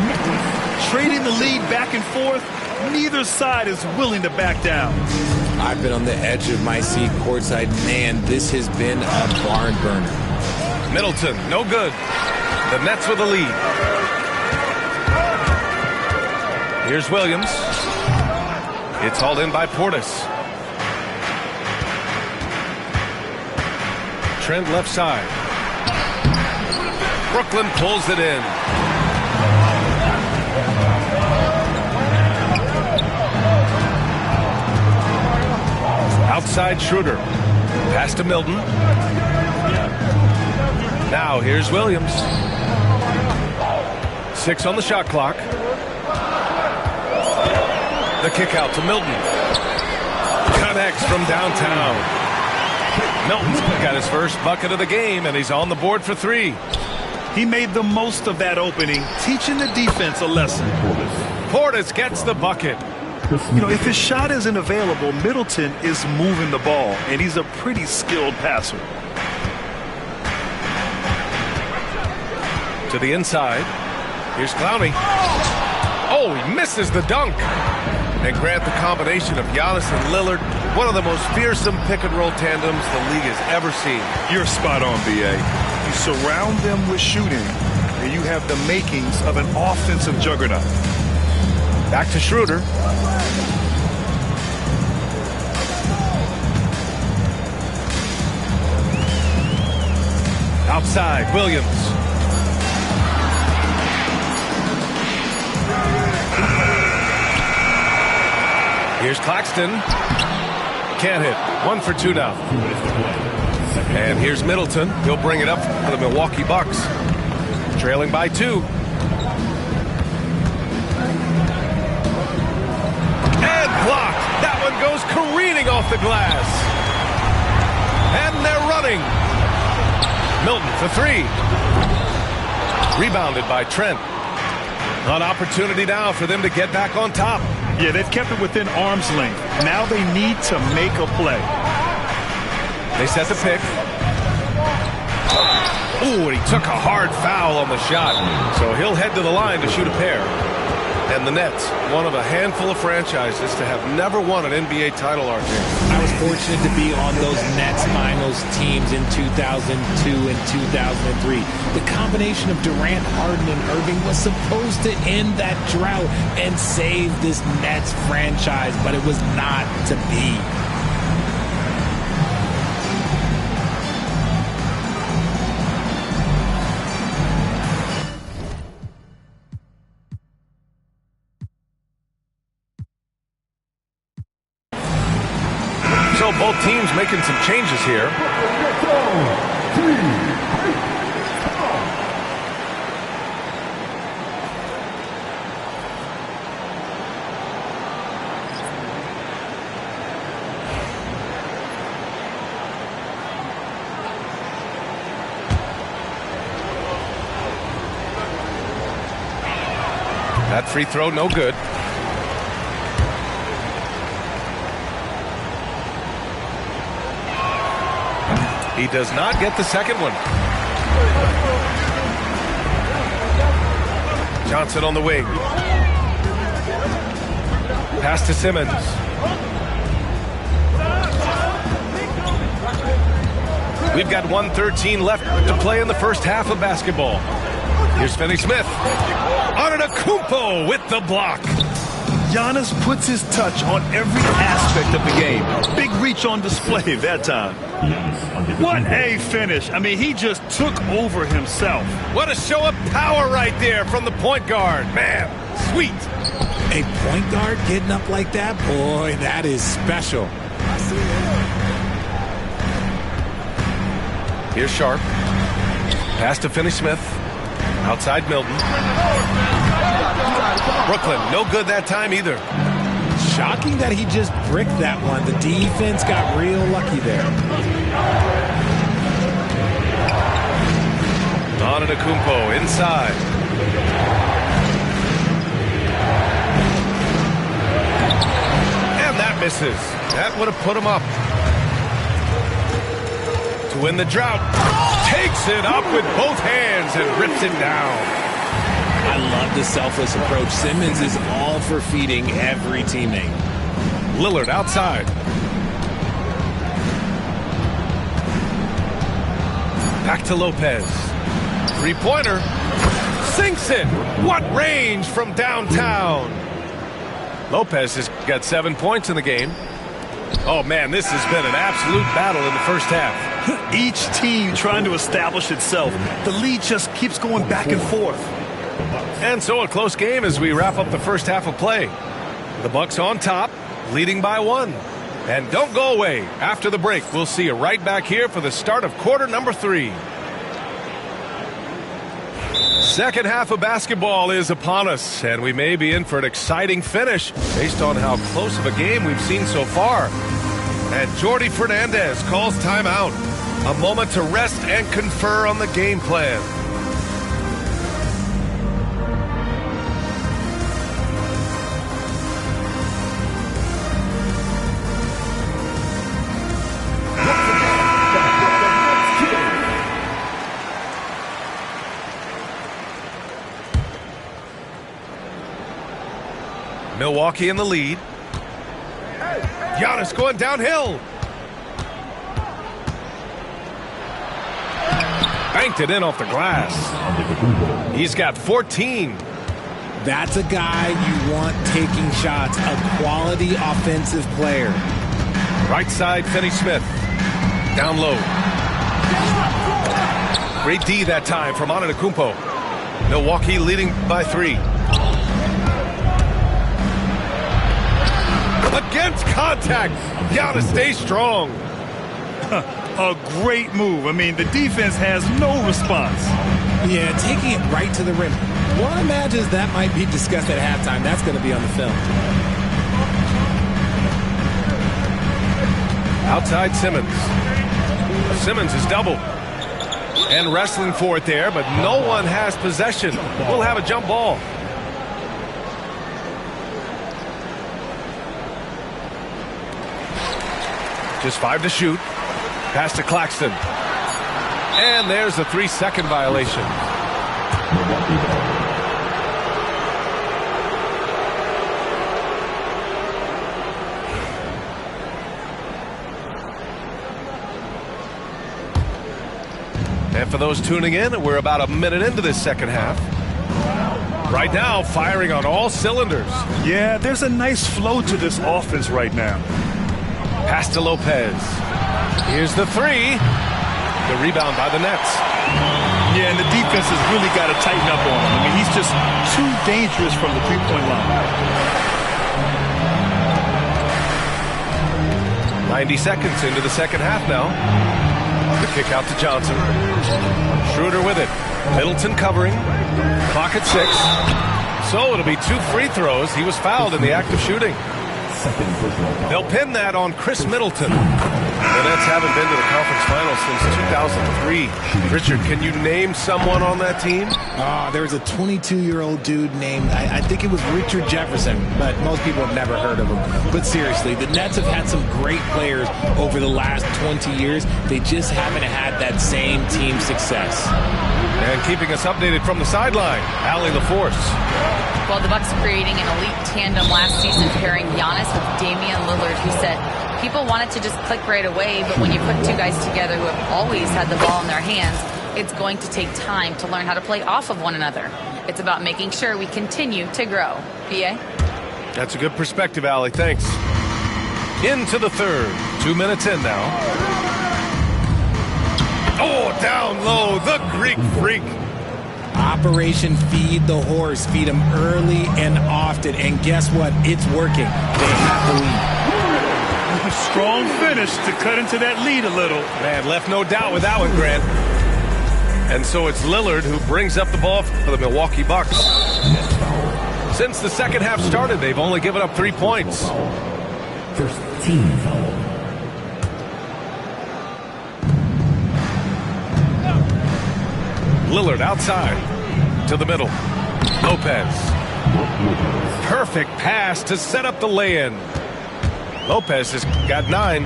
Trading the lead back and forth, neither side is willing to back down. I've been on the edge of my seat courtside. Man, this has been a barn burner. Middleton, no good. The Nets with the lead. Here's Williams. It's hauled in by Portis. Trent left side. Brooklyn pulls it in. Outside Schroeder. Pass to Milton. Now here's Williams. 6 on the shot clock. The kick out to Milton. Connects from downtown. Milton's got his first bucket of the game, and he's on the board for 3. He made the most of that opening, teaching the defense a lesson. Portis gets the bucket. You know, if his shot isn't available, Middleton is moving the ball, and he's a pretty skilled passer. To the inside. Here's Clowney. Oh, he misses the dunk. And Grant, the combination of Giannis and Lillard, one of the most fearsome pick-and-roll tandems the league has ever seen. You're spot on, B.A. You surround them with shooting, and you have the makings of an offensive juggernaut. Back to Schroeder. Outside, Williams. Here's Claxton. Can't hit. 1 for 2 now. And here's Middleton. He'll bring it up for the Milwaukee Bucks. Trailing by 2. And blocked. That one goes careening off the glass. And they're running. Milton for 3. Rebounded by Trent. An opportunity now for them to get back on top. Yeah, they've kept it within arm's length. Now they need to make a play. They set the pick. Ooh, and he took a hard foul on the shot. So he'll head to the line to shoot a pair. And the Nets, one of a handful of franchises to have never won an NBA title, RJ. I was fortunate to be on those Nets finals teams in 2002 and 2003. The combination of Durant, Harden, and Irving was supposed to end that drought and save this Nets franchise, but it was not to be. So both teams making some changes here. That free throw, no good. He does not get the second one. Johnson on the wing. Pass to Simmons. We've got 1:13 left to play in the first half of basketball. Here's Finney-Smith. Antetokounmpo with the block. Giannis puts his touch on every aspect of the game. Big reach on display that time. What a finish. I mean, he just took over himself. What a show of power right there from the point guard. Man, sweet. A point guard getting up like that? Boy, that is special. Here's Sharp. Pass to Finney-Smith. Outside Milton. Brooklyn, no good that time either. Shocking that he just bricked that one. The defense got real lucky there. Antetokounmpo inside. And that misses. That would have put him up. To win the drought. Takes it up with both hands and rips it down. I love the selfless approach. Simmons is all for feeding every teammate. Lillard outside. Back to Lopez. Three-pointer. Sinks it. What range from downtown. Lopez has got 7 points in the game. Oh, man, this has been an absolute battle in the first half. Each team trying to establish itself. The lead just keeps going back and forth. And so a close game as we wrap up the first half of play. The Bucks on top, leading by 1. And don't go away. After the break, we'll see you right back here for the start of quarter number 3. Second half of basketball is upon us, and we may be in for an exciting finish based on how close of a game we've seen so far. And Jordi Fernandez calls timeout. A moment to rest and confer on the game plan. Milwaukee in the lead. Giannis going downhill. Banked it in off the glass. He's got 14. That's a guy you want taking shots. A quality offensive player. Right side, Finney-Smith. Down low. Great D that time from Antetokounmpo. Milwaukee leading by 3. Against contact. Giannis stays strong. A great move. I mean, the defense has no response. Yeah, taking it right to the rim. One imagines that might be discussed at halftime. That's going to be on the film. Outside Simmons. Simmons is doubled. And wrestling for it there, but no one has possession. We'll have a jump ball. Just 5 to shoot. Pass to Claxton. And there's a 3-second violation. And for those tuning in, we're about a minute into this second half. Right now, firing on all cylinders. Yeah, there's a nice flow to this offense right now. Pass to Lopez. Here's the 3. The rebound by the Nets. Yeah, and the defense has really got to tighten up on him. I mean, he's just too dangerous from the three-point line. 90 seconds into the second half now. The kick out to Johnson. Schroeder with it. Middleton covering. Clock at 6. So it'll be 2 free throws. He was fouled in the act of shooting. They'll pin that on Chris Middleton. The Nets haven't been to the conference finals since 2003. Richard, can you name someone on that team? There was a 22-year-old dude named, I think it was Richard Jefferson, but most people have never heard of him. But seriously, the Nets have had some great players over the last 20 years. They just haven't had that same team success. And keeping us updated from the sideline, Allie LaForce. Well, the Bucks creating an elite tandem last season, pairing Giannis with Damian Lillard, who said people wanted to just click right away, but when you put two guys together who have always had the ball in their hands, it's going to take time to learn how to play off of one another. It's about making sure we continue to grow. PA? That's a good perspective, Allie. Thanks. Into the third. 2 minutes in now. Oh, down low, the Greek Freak. Operation Feed the Horse. Feed him early and often. And guess what? It's working. They have the lead. A strong finish to cut into that lead a little. Man, left no doubt with that one, Grant. And so it's Lillard who brings up the ball for the Milwaukee Bucks. Since the second half started, they've only given up 3 points. First team foul. Lillard outside to the middle. Lopez. Perfect pass to set up the lay-in. Lopez has got 9.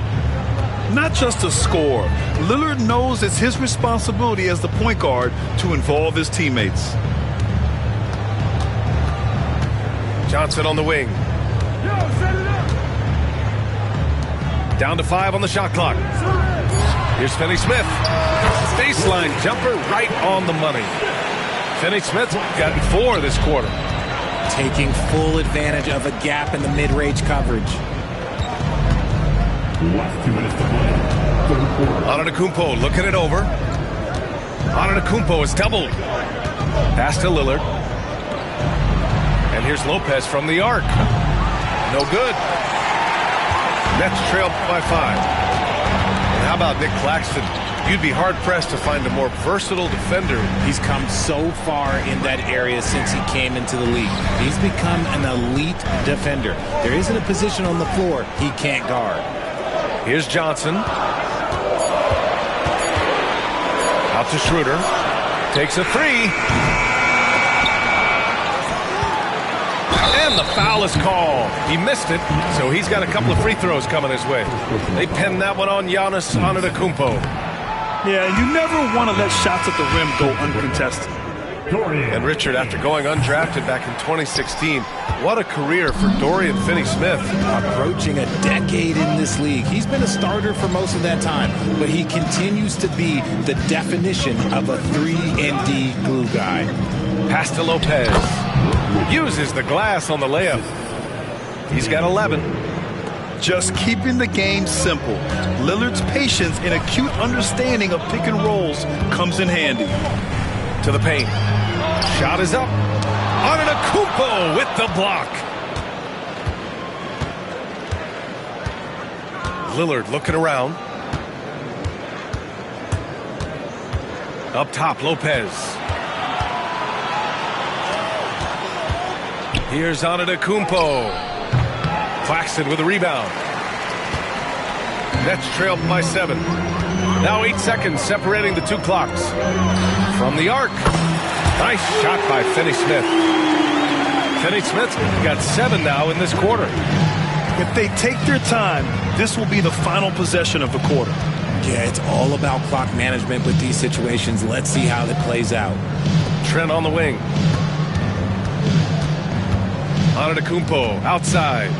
Not just a score. Lillard knows it's his responsibility as the point guard to involve his teammates. Johnson on the wing. Down to 5 on the shot clock. Here's Finney-Smith. Baseline jumper right on the money. Finney-Smith got 4 this quarter. Taking full advantage of a gap in the mid-range coverage. Last 2 minutes to play. Antetokounmpo looking it over. Antetokounmpo is doubled. Pass to Lillard. And here's Lopez from the arc. No good. Nets trail by 5. And how about Nick Claxton? You'd be hard-pressed to find a more versatile defender. He's come so far in that area since he came into the league. He's become an elite defender. There isn't a position on the floor he can't guard. Here's Johnson. Out to Schroeder. Takes a 3. And the foul is called. He missed it, so he's got a couple of free throws coming his way. They pinned that one on Giannis Antetokounmpo. Yeah, you never want to let shots at the rim go uncontested. And Richard, after going undrafted back in 2016, what a career for Dorian Finney-Smith. Approaching a decade in this league. He's been a starter for most of that time, but he continues to be the definition of a 3-and-D glue guy. Pass to Lopez. Uses the glass on the layup. He's got 11. Just keeping the game simple. Lillard's patience and acute understanding of pick and rolls comes in handy. To the paint. Shot is up. Antetokounmpo with the block. Lillard looking around. Up top, Lopez. Here's Antetokounmpo. Claxton with a rebound. Nets trailed by 7. Now 8 seconds separating the 2 clocks. From the arc. Nice shot by Finney-Smith. Finney-Smith's got 7 now in this quarter. If they take their time, this will be the final possession of the quarter. Yeah, it's all about clock management with these situations. Let's see how that plays out. Trent on the wing. Antetokounmpo outside.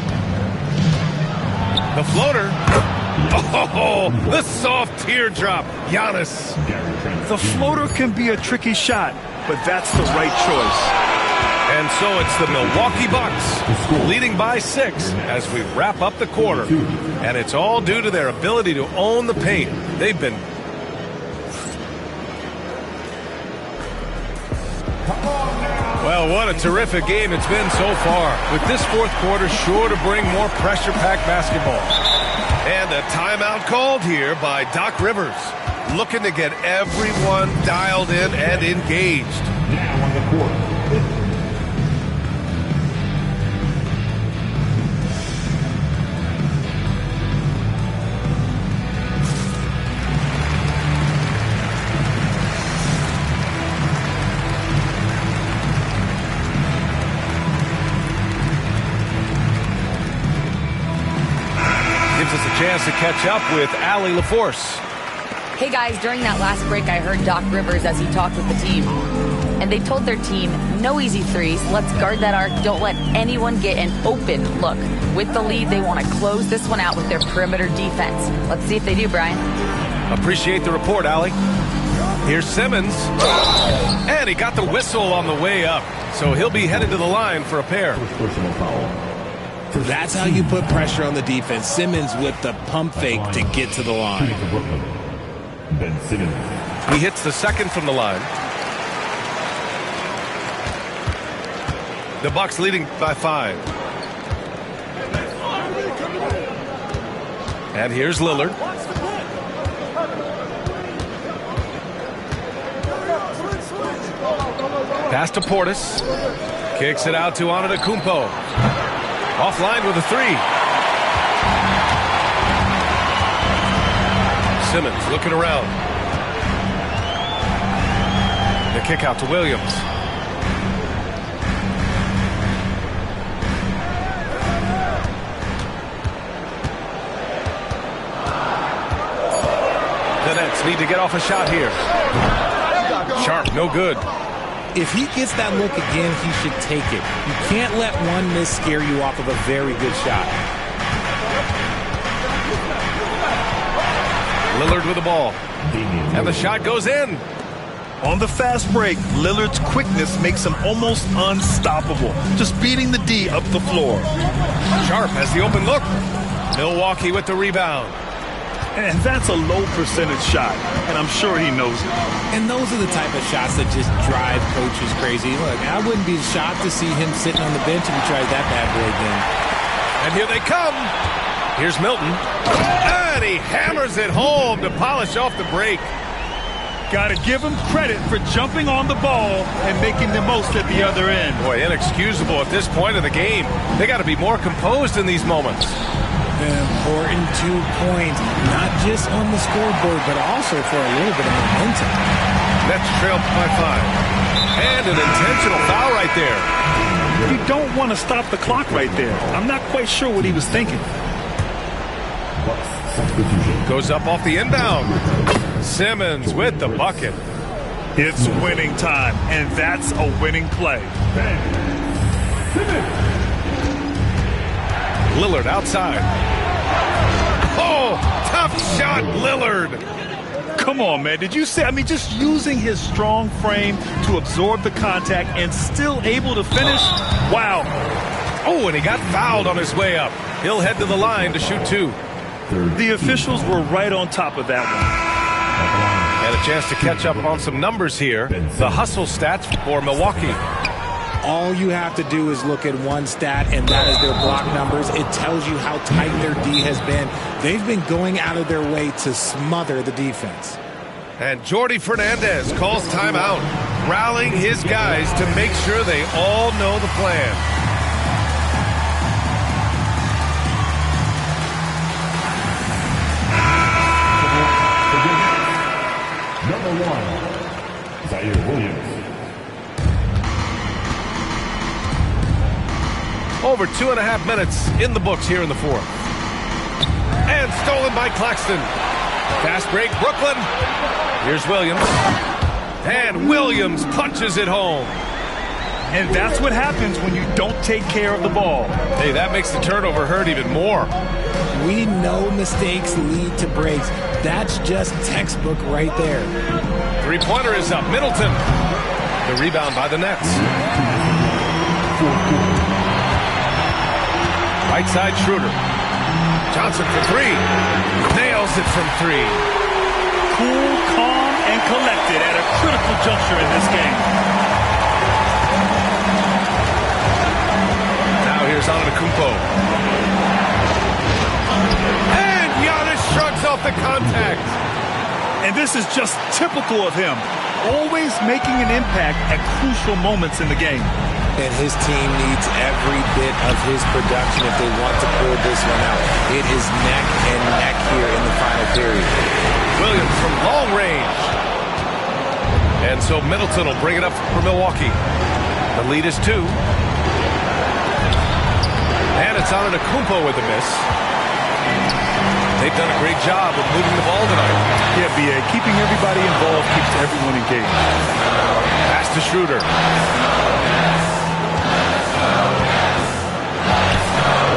The floater. Oh, the soft teardrop. Giannis. The floater can be a tricky shot, but that's the right choice. And so it's the Milwaukee Bucks leading by 6 as we wrap up the quarter. And it's all due to their ability to own the paint. They've been... Well, what a terrific game it's been so far. With this fourth quarter sure to bring more pressure-packed basketball. And a timeout called here by Doc Rivers, looking to get everyone dialed in and engaged. Now on the court. gives us a chance to catch up with Allie LaForce. Hey guys, during that last break, I heard Doc Rivers as he talked with the team. And they told their team, no easy threes. Let's guard that arc. Don't let anyone get an open look. With the lead, they want to close this one out with their perimeter defense. Let's see if they do, Brian. Appreciate the report, Allie. Here's Simmons. And he got the whistle on the way up. So he'll be headed to the line for a pair. That's how you put pressure on the defense. Simmons with the pump fake to get to the line. Ben Simmons. He hits the second from the line. The Bucks leading by 5. And here's Lillard. Pass to Portis. Kicks it out to Antetokounmpo. Offline with a 3. Simmons looking around. The kick out to Williams. The Nets need to get off a shot here. Sharp, no good. If he gets that look again, he should take it. You can't let one miss scare you off of a very good shot. Lillard with the ball. And the shot goes in. On the fast break, Lillard's quickness makes him almost unstoppable. Just beating the D up the floor. Sharp has the open look. Milwaukee with the rebound. And that's a low percentage shot, and I'm sure he knows it. And those are the type of shots that just drive coaches crazy. Look, I wouldn't be shocked to see him sitting on the bench if he tries that bad boy again. And here they come. Here's Milton. And he hammers it home to polish off the break. Got to give him credit for jumping on the ball and making the most at the other end. Boy, inexcusable at this point of the game. They got to be more composed in these moments. Important 2 points, not just on the scoreboard, but also for a little bit of momentum. Nets trail by 5. And an intentional foul right there. You don't want to stop the clock right there. I'm not quite sure what he was thinking. Goes up off the inbound. Simmons with the bucket. It's winning time, and that's a winning play. Lillard outside. Oh, tough shot, Lillard. Come on, man. Did you say, just using his strong frame to absorb the contact and still able to finish? Wow. Oh, and he got fouled on his way up. He'll head to the line to shoot 2. The officials were right on top of that one. And a chance to catch up on some numbers here. The hustle stats for Milwaukee. All you have to do is look at one stat, and that is their block numbers. It tells you how tight their D has been. They've been going out of their way to smother the defense. And Jordi Fernandez calls timeout, rallying his guys to make sure they all know the plan. Number 1, Zaire Williams. Over 2.5 minutes in the books here in the 4th. And stolen by Claxton. Fast break, Brooklyn. Here's Williams. And Williams punches it home. And that's what happens when you don't take care of the ball. Hey, that makes the turnover hurt even more. We know mistakes lead to breaks. That's just textbook right there. 3-pointer is up. Middleton. The rebound by the Nets. Right side, Schroeder. Johnson for 3. Nails it from 3. Cool, calm, and collected at a critical juncture in this game. Now here's Antetokounmpo. And Giannis shrugs off the contact. And this is just typical of him. Always making an impact at crucial moments in the game. And his team needs every bit of his production if they want to pull this one out. It is neck and neck here in the final period. Williams from long range. And so Middleton will bring it up for Milwaukee. The lead is 2. And it's Antetokounmpo with the miss. They've done a great job of moving the ball tonight. Yeah, B.A. Keeping everybody involved keeps everyone engaged. Pass to Schroeder.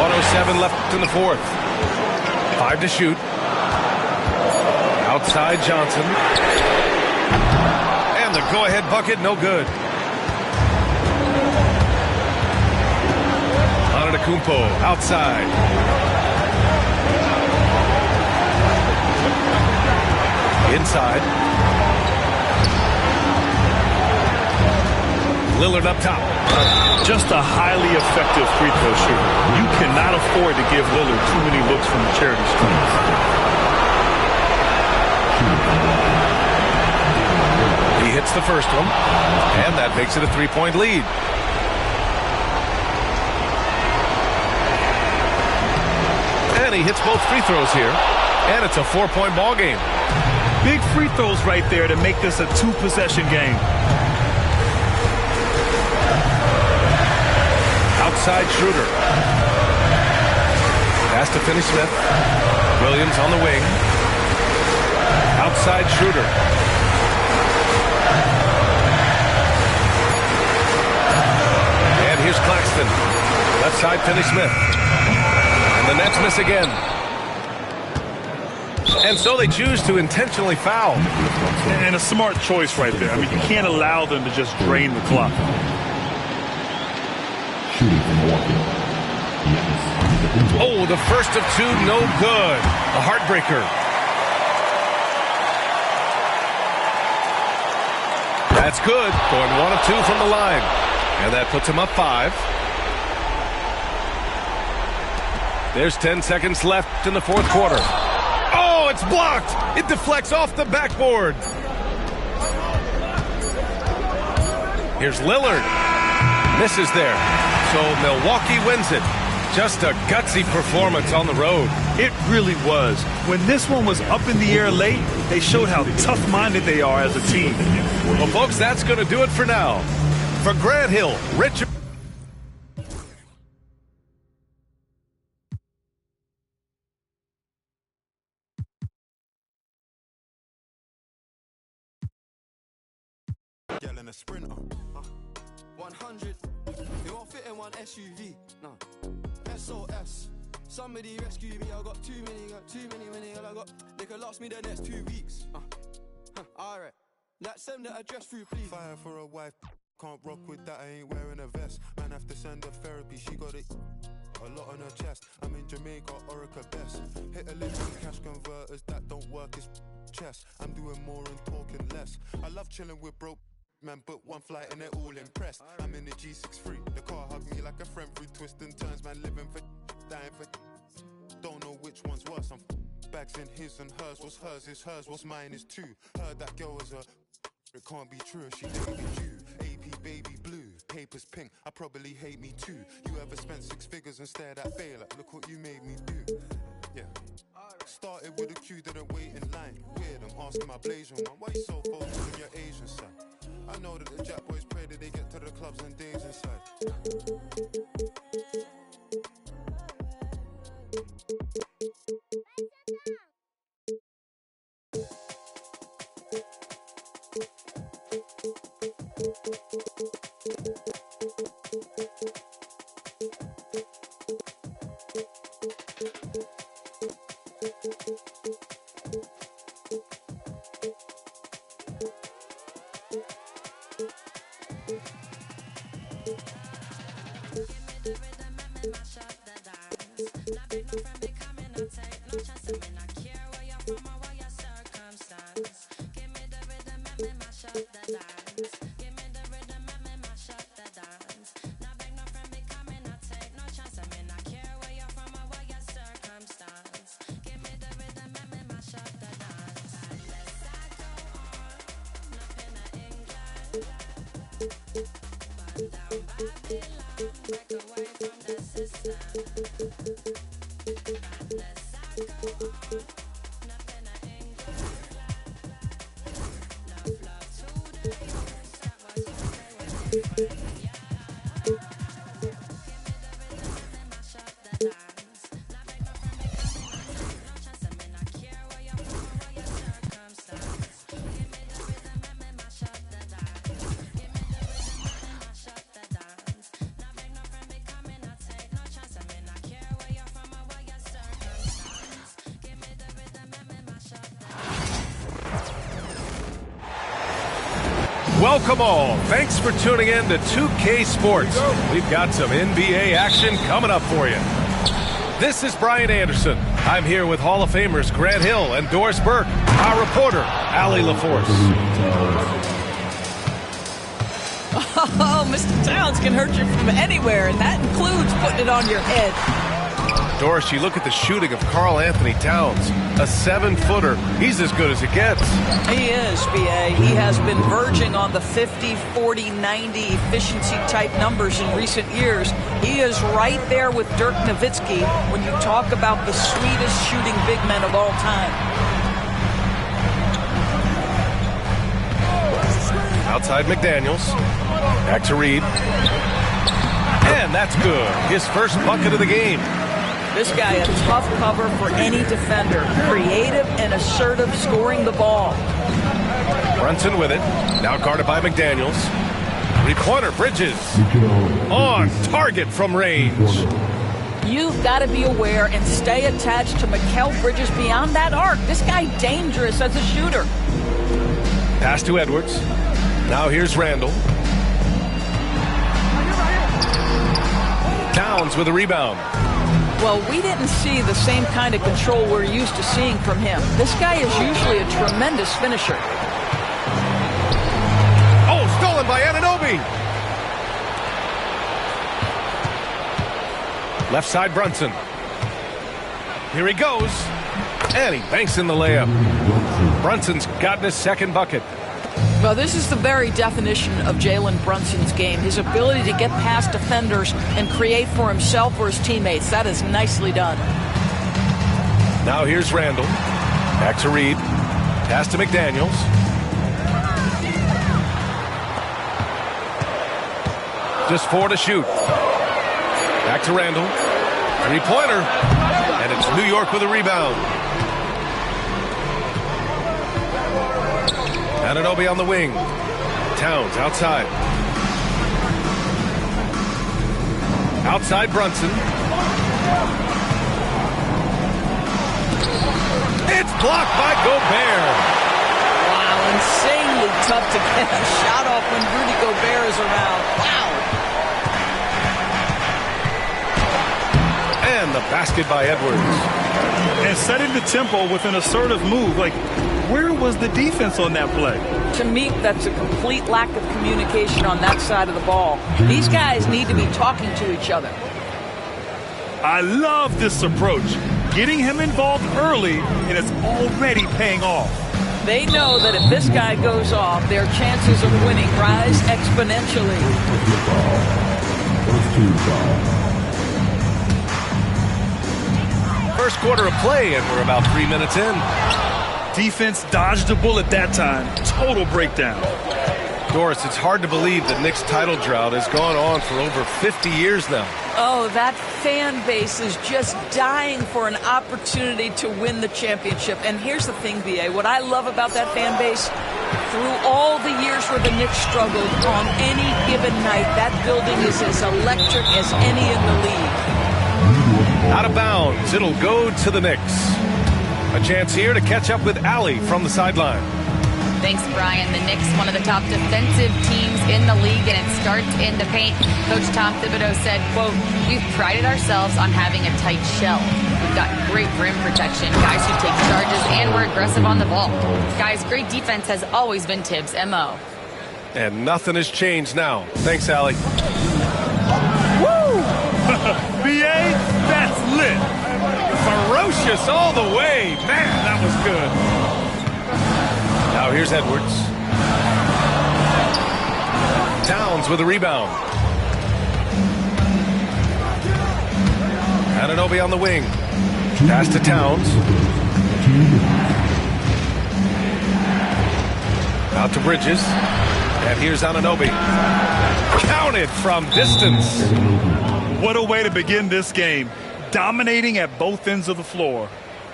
1:07 left in the fourth. 5 to shoot. Outside Johnson. And the go-ahead bucket, no good. Antetokounmpo outside. Inside. Lillard up top. Just a highly effective free throw shooter. You cannot afford to give Lillard too many looks from the charity stripe. He hits the first one, and that makes it a 3-point lead. And he hits both free throws here, and it's a 4-point ball game. Big free throws right there to make this a 2-possession game. Outside Schroeder. Pass to Finney-Smith. Williams on the wing. Outside Schroeder. And here's Claxton. Left side Finney-Smith. And the Nets miss again. And so they choose to intentionally foul. And a smart choice right there. I mean, you can't allow them to just drain the clock. Oh, the first of two, no good. A heartbreaker. That's good. Going 1 of 2 from the line. And that puts him up 5. There's 10 seconds left in the fourth quarter. Oh, it's blocked. It deflects off the backboard. Here's Lillard. Misses there. So Milwaukee wins it. Just a gutsy performance on the road. It really was. When this one was up in the air late, they showed how tough-minded they are as a team. Well, folks, that's going to do it for now. For Grant Hill, Richard. Yelling a Sprinter. 100. You won't fit in one SUV. No. SOS. Somebody rescue me. I got too many. I got. They could last me the next 2 weeks. Alright. Let's send the address through, please. Fire for a wife. Can't rock with that. I ain't wearing a vest. Man, have to send her therapy. She got it. A lot on her chest. I'm in Jamaica, Orica best. Hit a lick with cash converters. That don't work. It's chess. I'm doing more and talking less. I love chilling with broke. Man, book one flight and they're all impressed. I'm in the G63. The car hugged me like a friend through twists and turns. Man, living for dying for. Don't know which one's worse. I'm bags in his and hers. What's hers is hers. What's mine is too. Heard that girl is a. It can't be true. She didn't get you. AP baby blue. Papers pink. I probably hate me too. You ever spent 6 figures and stared at Baylor? Like, look what you made me do. Yeah. Started with a queue, didn't wait in line. Weird, I'm asking my Blasian one. Why you so focused on your Asian side? I know that the Jack boys pray that they get to the clubs and days inside. Welcome all. Thanks for tuning in to 2K Sports. We've got some NBA action coming up for you. This is Brian Anderson. I'm here with Hall of Famers Grant Hill and Doris Burke, our reporter, Allie LaForce. Oh, Mr. Towns can hurt you from anywhere, and that includes putting it on your head. Doris, you look at the shooting of Karl Anthony Towns, a 7-footer. He's as good as it gets. He is, B.A. He has been verging on the 50, 40, 90 efficiency type numbers in recent years. He is right there with Dirk Nowitzki when you talk about the sweetest shooting big men of all time. Outside McDaniels. Back to Reed. And that's good. His first bucket of the game. This guy a tough cover for any defender. Creative and assertive scoring the ball. Brunson with it. Now guarded by McDaniels. Three-pointer, Bridges. On target from range. You've got to be aware and stay attached to Mikal Bridges beyond that arc. This guy dangerous as a shooter. Pass to Edwards. Now here's Randall. Towns with a rebound. Well, we didn't see the same kind of control we're used to seeing from him. This guy is usually a tremendous finisher. Oh, stolen by Anunoby. Left side Brunson. Here he goes. And he banks in the layup. Brunson's gotten his second bucket. Well, this is the very definition of Jalen Brunson's game. His ability to get past defenders and create for himself or his teammates. That is nicely done. Now here's Randall. Back to Reed. Pass to McDaniels. Just 4 to shoot. Back to Randall. Three-pointer. And it's New York with a rebound. Anunoby on the wing. Towns outside. Outside Brunson. It's blocked by Gobert. Wow, insanely tough to get a shot off when Rudy Gobert is around. Wow. And the basket by Edwards. And setting the tempo with an assertive move. Like, where was the defense on that play? To me, that's a complete lack of communication on that side of the ball. These guys need to be talking to each other. I love this approach. Getting him involved early, and it's already paying off. They know that if this guy goes off, their chances of winning rise exponentially. First quarter of play, and we're about 3 minutes in. Defense dodged a bullet that time. Total breakdown. Doris, it's hard to believe the Knicks title drought has gone on for over 50 years now. Oh, that fan base is just dying for an opportunity to win the championship. And here's the thing, B.A., what I love about that fan base, through all the years where the Knicks struggled, on any given night, that building is as electric as any in the league. Out of bounds, it'll go to the Knicks. A chance here to catch up with Allie from the sideline. Thanks, Brian. The Knicks, one of the top defensive teams in the league, and it starts in the paint. Coach Tom Thibodeau said, quote, "We've prided ourselves on having a tight shell. We've got great rim protection, guys who take charges, and we're aggressive on the ball. Guys, great defense has always been Tibbs' MO." And nothing has changed now. Thanks, Allie. Woo! B.A., that's lit. Ferocious all the way. Man, that was good. Now here's Edwards. Towns with a rebound. Anunoby on the wing. Pass to Towns. Out to Bridges. And here's Anunoby. Counted from distance. What a way to begin this game. Dominating at both ends of the floor.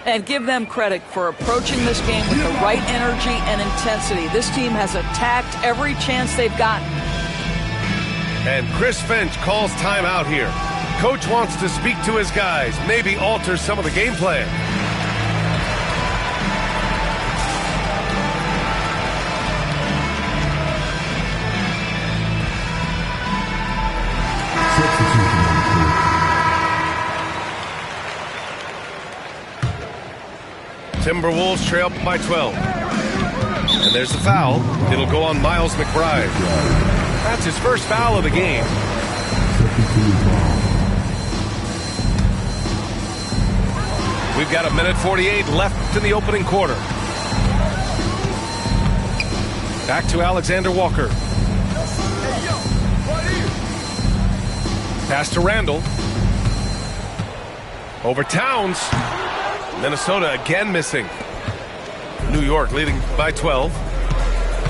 And give them credit for approaching this game with the right energy and intensity. This team has attacked every chance they've gotten. And Chris Finch calls timeout here. Coach wants to speak to his guys, maybe alter some of the game plan. Timberwolves trail by 12. And there's the foul. It'll go on Miles McBride. That's his first foul of the game. We've got 1:48 left in the opening quarter. Back to Alexander Walker. Pass to Randall. Over Towns. Minnesota again missing. New York leading by 12.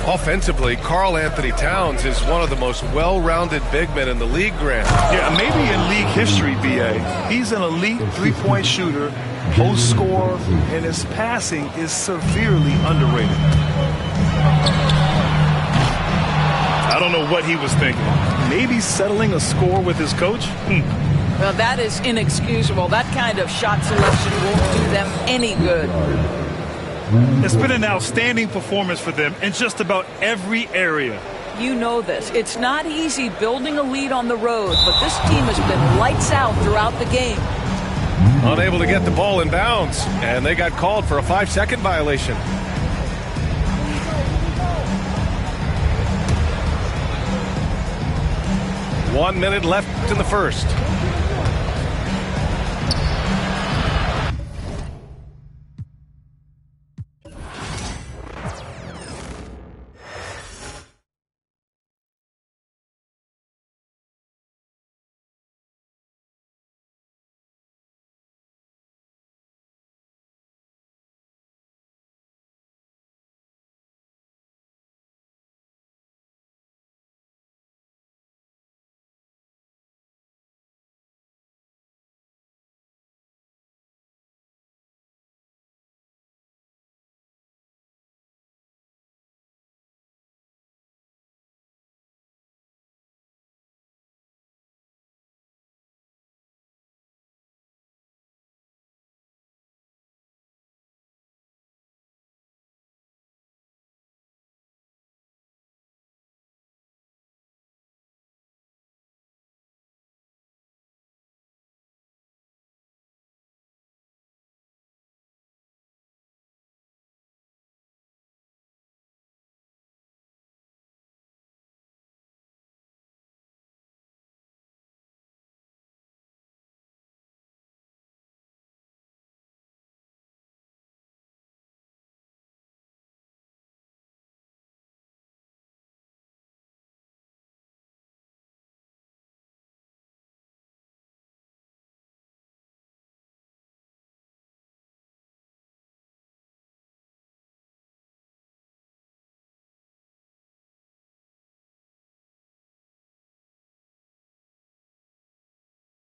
Offensively, Karl Anthony Towns is one of the most well-rounded big men in the league, Grant. Yeah, maybe in league history, B.A. He's an elite three-point shooter, post scorer, and his passing is severely underrated. I don't know what he was thinking. Maybe settling a score with his coach? Well, that is inexcusable. That kind of shot selection won't do them any good. It's been an outstanding performance for them in just about every area. You know this. It's not easy building a lead on the road, but this team has been lights out throughout the game. Unable to get the ball in bounds, and they got called for a 5-second violation. One minute left in the first.